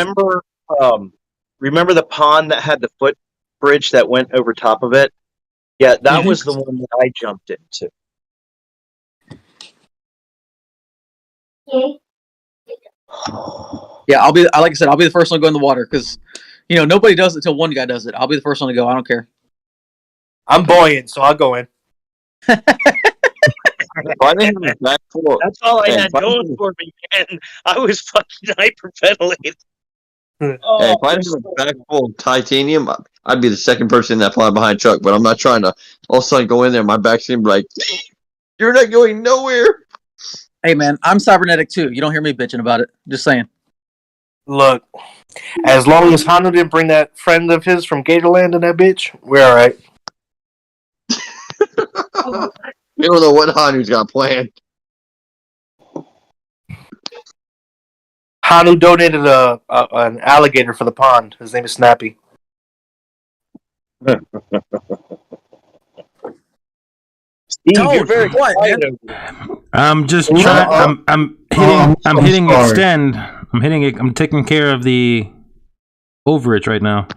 remember the pond that had the footbridge that went over top of it? Yeah, that was the one that I jumped into. Yeah, like I said, I'll be the first one to go in the water because, nobody does it until one guy does it. I'll be the first one to go. I don't care. I'm buoyant, so I'll go in. That's all I had going for me, man. I was fucking hyperventilating. Hey, if I had a back full of titanium, I'd be the second person in that fly behind Chuck, but I'm not trying to all of a sudden go in there. My back seems like, you're not going nowhere. Hey, man, I'm cybernetic too. You don't hear me bitching about it. Just saying. Look, as long as Hanu didn't bring that friend of his from Gatorland in that bitch, we're all right. You don't know what Hanu's got planned. Hanu donated an alligator for the pond. His name is Snappy. Steve, you're very quiet, man. I'm just trying. I'm hitting extend. I'm hitting it. I'm taking care of the overage right now.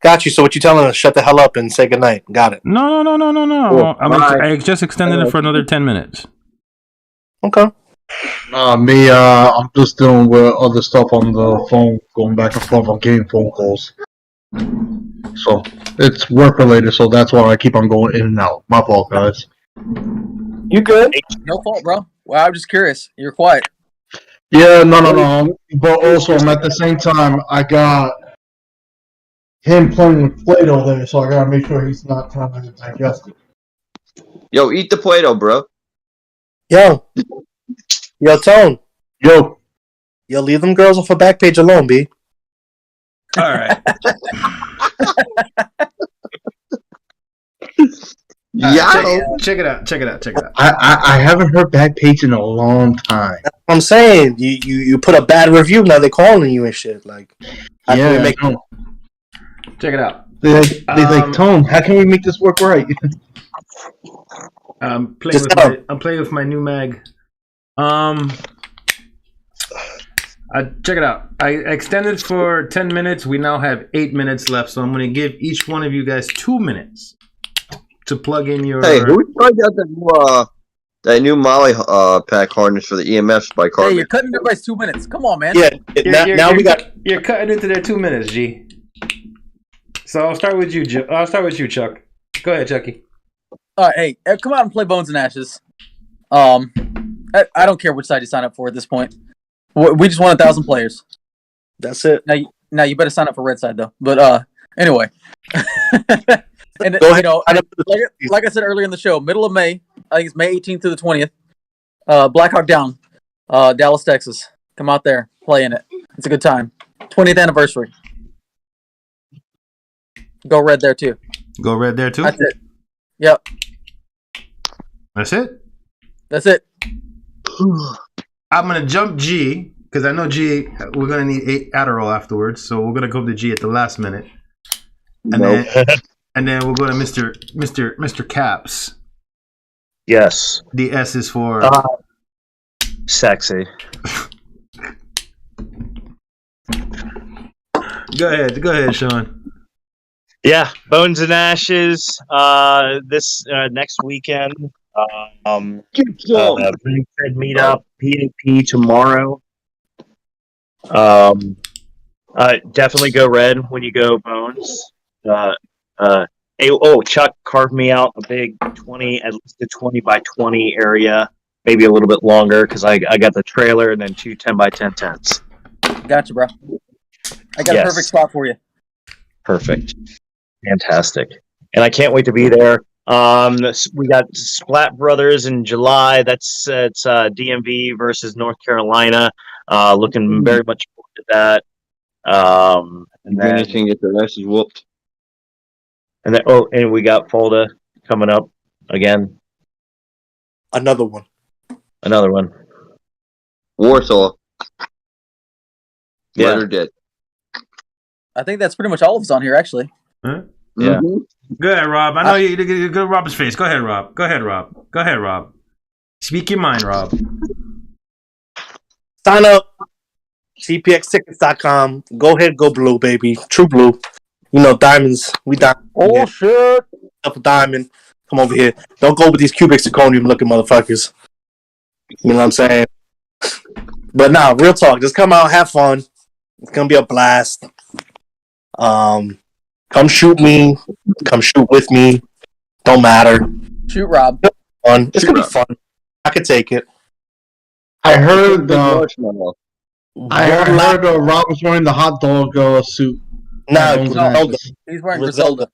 Got you. So what you telling us? Shut the hell up and say goodnight. Got it. No. Cool. I just extended it for another 10 minutes. Okay. Me, I'm just dealing with other stuff on the phone, going back and forth on game phone calls. So it's work related, so that's why I keep on going in and out. My fault, guys. You good? No fault, bro. Well, I'm just curious. You're quiet. Yeah, no. But also, at the same time, I got him playing with Play-Doh there, so I gotta make sure he's not trying to digest it. Yo, eat the Play-Doh, bro. Yo, Tone. Yo, leave them girls off a back page alone, B. All right. Check it out. I haven't heard Backpage in a long time. That's what I'm saying. You put a bad review, now they're calling you and shit. Like, how can we make Check it out. They're like, Tone, how can we make this work right? I'm playing with my new mag. Check it out. I extended for 10 minutes. We now have 8 minutes left, so I'm going to give each one of you guys 2 minutes to plug in your. Hey, who got that new Molly pack harness for the EMFs by Carbon? Hey, you're cutting everybody's 2 minutes. Come on, man. Yeah, You're cutting into their 2 minutes, G. So I'll start with you, Chuck. Go ahead, Chucky. All right, hey, come out and play Bones and Ashes. I don't care which side you sign up for at this point. We just want 1,000 players. That's it. Now you better sign up for Red Side though. But anyway, and go ahead. Like I said earlier in the show, middle of May. I think it's May 18th through the 20th. Blackhawk Down, Dallas, Texas. Come out there, play in it. It's a good time. 20th anniversary. Go Red there too. Go Red there too. That's it. Yep. That's it. That's it. I'm gonna jump G because I know G. We're gonna need 8 Adderall afterwards, so we're gonna go to G at the last minute, and then we'll go to Mr. Capps. Yes. The S is for sexy. Go ahead, Shaun. Yeah, Bones and Ashes. This next weekend. Magfed meetup, PAP tomorrow. Definitely go red when you go bones. Chuck carved me out a big 20, at least a 20 by 20 area, maybe a little bit longer because I got the trailer and then two 10 by 10 tents. Gotcha, bro. I got a perfect spot for you. Perfect. Fantastic. And I can't wait to be there. We got Splat Brothers in July. It's DMV versus North Carolina. Looking very much forward to that. And then you can get the rest is whooped. And then and we got Folda coming up again. Another one. Warsaw. Yeah. Letter dead. I think that's pretty much all of us on here, actually. Huh? Yeah. Go ahead, Rob. I know you go Rob's face. Go ahead, Rob. Go ahead, Rob. Speak your mind, Rob. Sign up. CPXtickets.com. Go ahead, go blue, baby. True blue. You know, diamonds. We diamond. Oh, shit. Up a diamond. Come over here. Don't go with these cubic zirconium looking motherfuckers. You know what I'm saying? But nah, real talk. Just come out, have fun. It's gonna be a blast. Come shoot me. Come shoot with me. Don't matter. Shoot Rob. Fun. It's gonna be fun. I could take it. I heard Rob was wearing the hot dog suit. No, Griselda. He's wearing Griselda.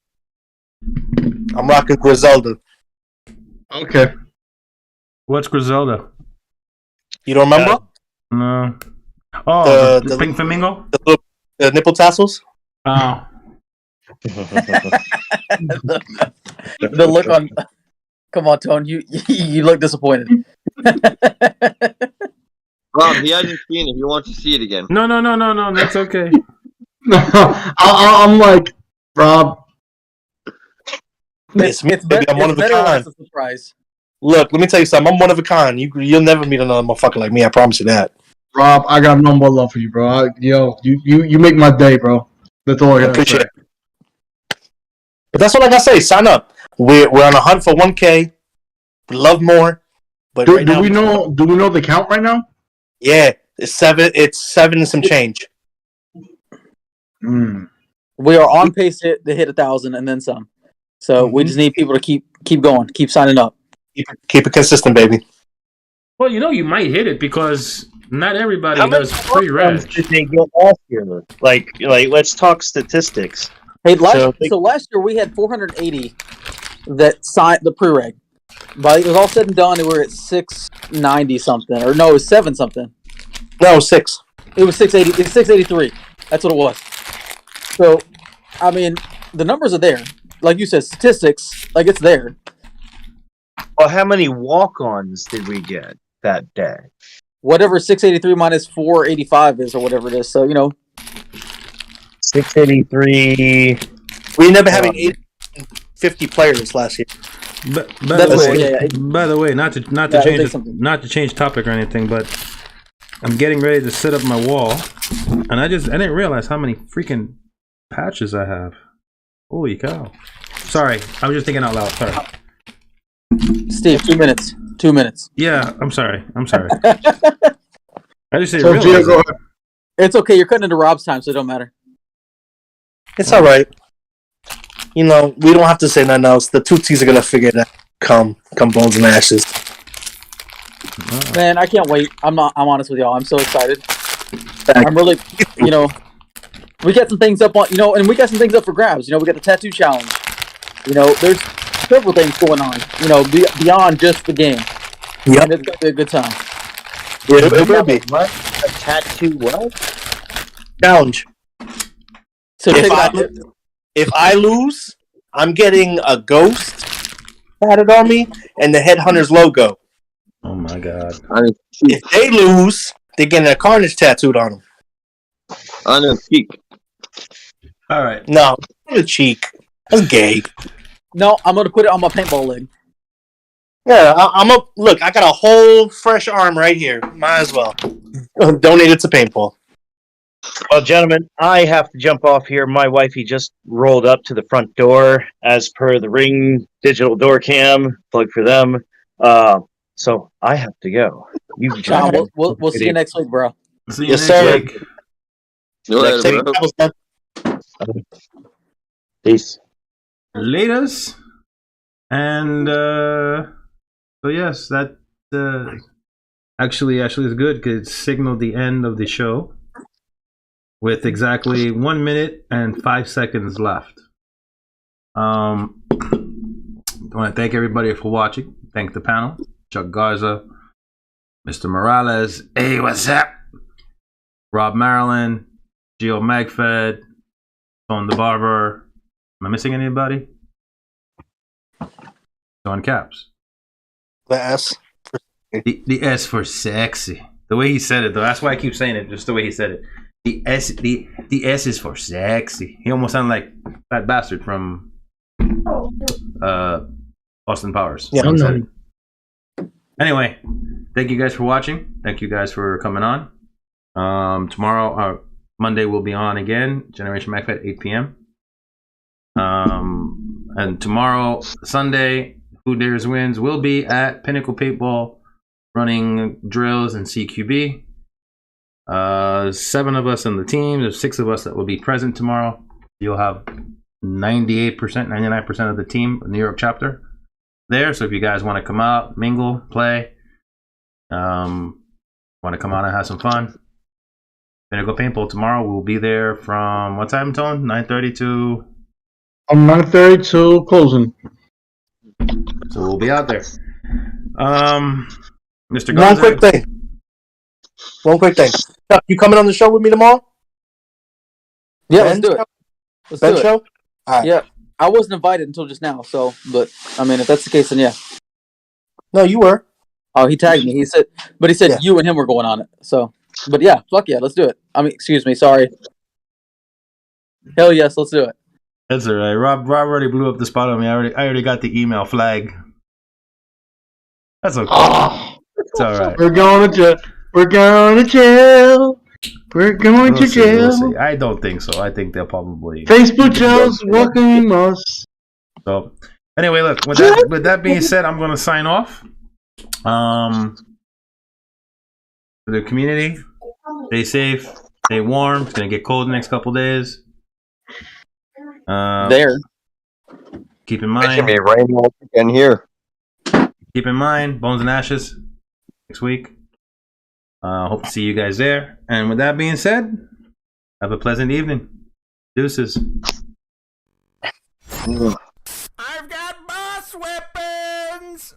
I'm rocking Griselda. Okay. What's Griselda? You don't remember? No. Oh, the pink flamingo? The nipple tassels? Oh. The look on. Come on, Tone. You look disappointed. Rob, he hasn't seen it. He wants to see it again. No. That's okay. I'm like, Rob. It's me, baby. I'm one of a kind. A surprise. Look, let me tell you something. I'm one of a kind. You'll never meet another motherfucker like me. I promise you that. Rob, I got no more love for you, bro. You make my day, bro. That's all I gotta appreciate say. it. But that's what I gotta say. Sign up. We're on a hunt for 1K. We love more. But do now, we know the count right now? Yeah, it's 7. It's 7 and some change. We are on pace to hit 1,000 and then some. So we just need people to keep going, keep signing up. Keep it consistent, baby. Well, you might hit it because not everybody does free reg. Did they get last year? Like, let's talk statistics. Hey, last year we had 480 that signed the pre-reg. But it was all said and done, and we were at 690 something, or no, it was 7 something. No, 6. It was 680. It's 683. That's what it was. So, I mean, the numbers are there. Like you said, statistics, like it's there. Well, how many walk-ons did we get that day? Whatever 683 minus 485 is, or whatever it is. So 683. We ended up having 50 players last year. By the way, not to change topic or anything, but I'm getting ready to set up my wall, and I didn't realize how many freaking patches I have. Holy cow! Sorry, I was just thinking out loud. Sorry, Steve. 2 minutes. 2 minutes. Yeah, I'm sorry. I just didn't realize. Go ahead. It's okay. You're cutting into Rob's time, so it don't matter. It's all right. We don't have to say nothing else. The two T's are gonna figure it out. Come bones and ashes. Man, I can't wait. I'm honest with y'all. I'm so excited. I'm really, we got some things up on, and we got some things up for grabs. We got the tattoo challenge. There's several things going on. Beyond just the game. Yeah, and it's gonna be a good time. Yeah, it will be. What? A tattoo what? Challenge. So if I lose, I'm getting a ghost tatted on me and the Headhunters logo. Oh my god! If they lose, they're getting a Carnage tattooed on them. On their cheek. All right. No, on the cheek. That's gay. No, I'm gonna put it on my paintball leg. Yeah, look. I got a whole fresh arm right here. Might as well donate it to paintball. Well, gentlemen, I have to jump off here. My wifey just rolled up to the front door as per the Ring digital door cam. Plug for them. So I have to go. Sean, we'll see you next week, bro. See you next week. See you later, Safe bro. travels, man. Peace. Laters. And so yes, that actually is good because it signaled the end of the show with exactly 1 minute and 5 seconds left. I want to thank everybody for watching. Thank the panel, Chuck Garza, Mr. Morales, hey, what's up? Rob Maryland, Gio Magfed, Shaun Dabarber. Am I missing anybody? Shaun Capps. The S. The S for sexy. The way he said it, though. That's why I keep saying it. Just the way he said it. The S is for sexy. He almost sounded like that bastard from Austin Powers. Yeah, when he said it. Anyway, thank you guys for watching. Thank you guys for coming on. Tomorrow, Monday, we'll be on again. Generation Magfed, 8 p.m. And tomorrow, Sunday, Who Dares Wins will be at Pinnacle Paintball, running drills and CQB. 7 of us on the team. There's 6 of us that will be present tomorrow. You'll have 98%, 99% of the team, New York chapter, there. So if you guys want to come out, mingle, play, want to come out and have some fun, Pinnacle Paintball tomorrow. We'll be there from what time, Tone? 9:30 to 9:30 to closing. So we'll be out there. Mr. One Garza. quick thing. Chuck, you coming on the show with me tomorrow? Yeah, let's do it. Let's Ben do it. show? All right. Yeah, I wasn't invited until just now. So, but I mean, if that's the case, then yeah. No, you were. Oh, he tagged me. He said Yeah. you and him were going on it. So, but yeah, fuck yeah, let's do it. I mean, excuse me, sorry. Hell yes, let's do it. That's all right. Rob already blew up the spot on me. I already got the email flag. That's okay. It's all right. We're going to jail. We're going to jail. We're going to jail. We'll see. I don't think so. I think they'll probably Facebook jails welcoming us. So anyway, look, with that being said, I'm gonna sign off. For the community, stay safe, stay warm. It's gonna get cold the next couple days. There. Keep in It's gonna mind. be raining again here. Keep in mind, Bones and Ashes next week. Hope to see you guys there. And with that being said, have a pleasant evening. Deuces. I've got boss weapons!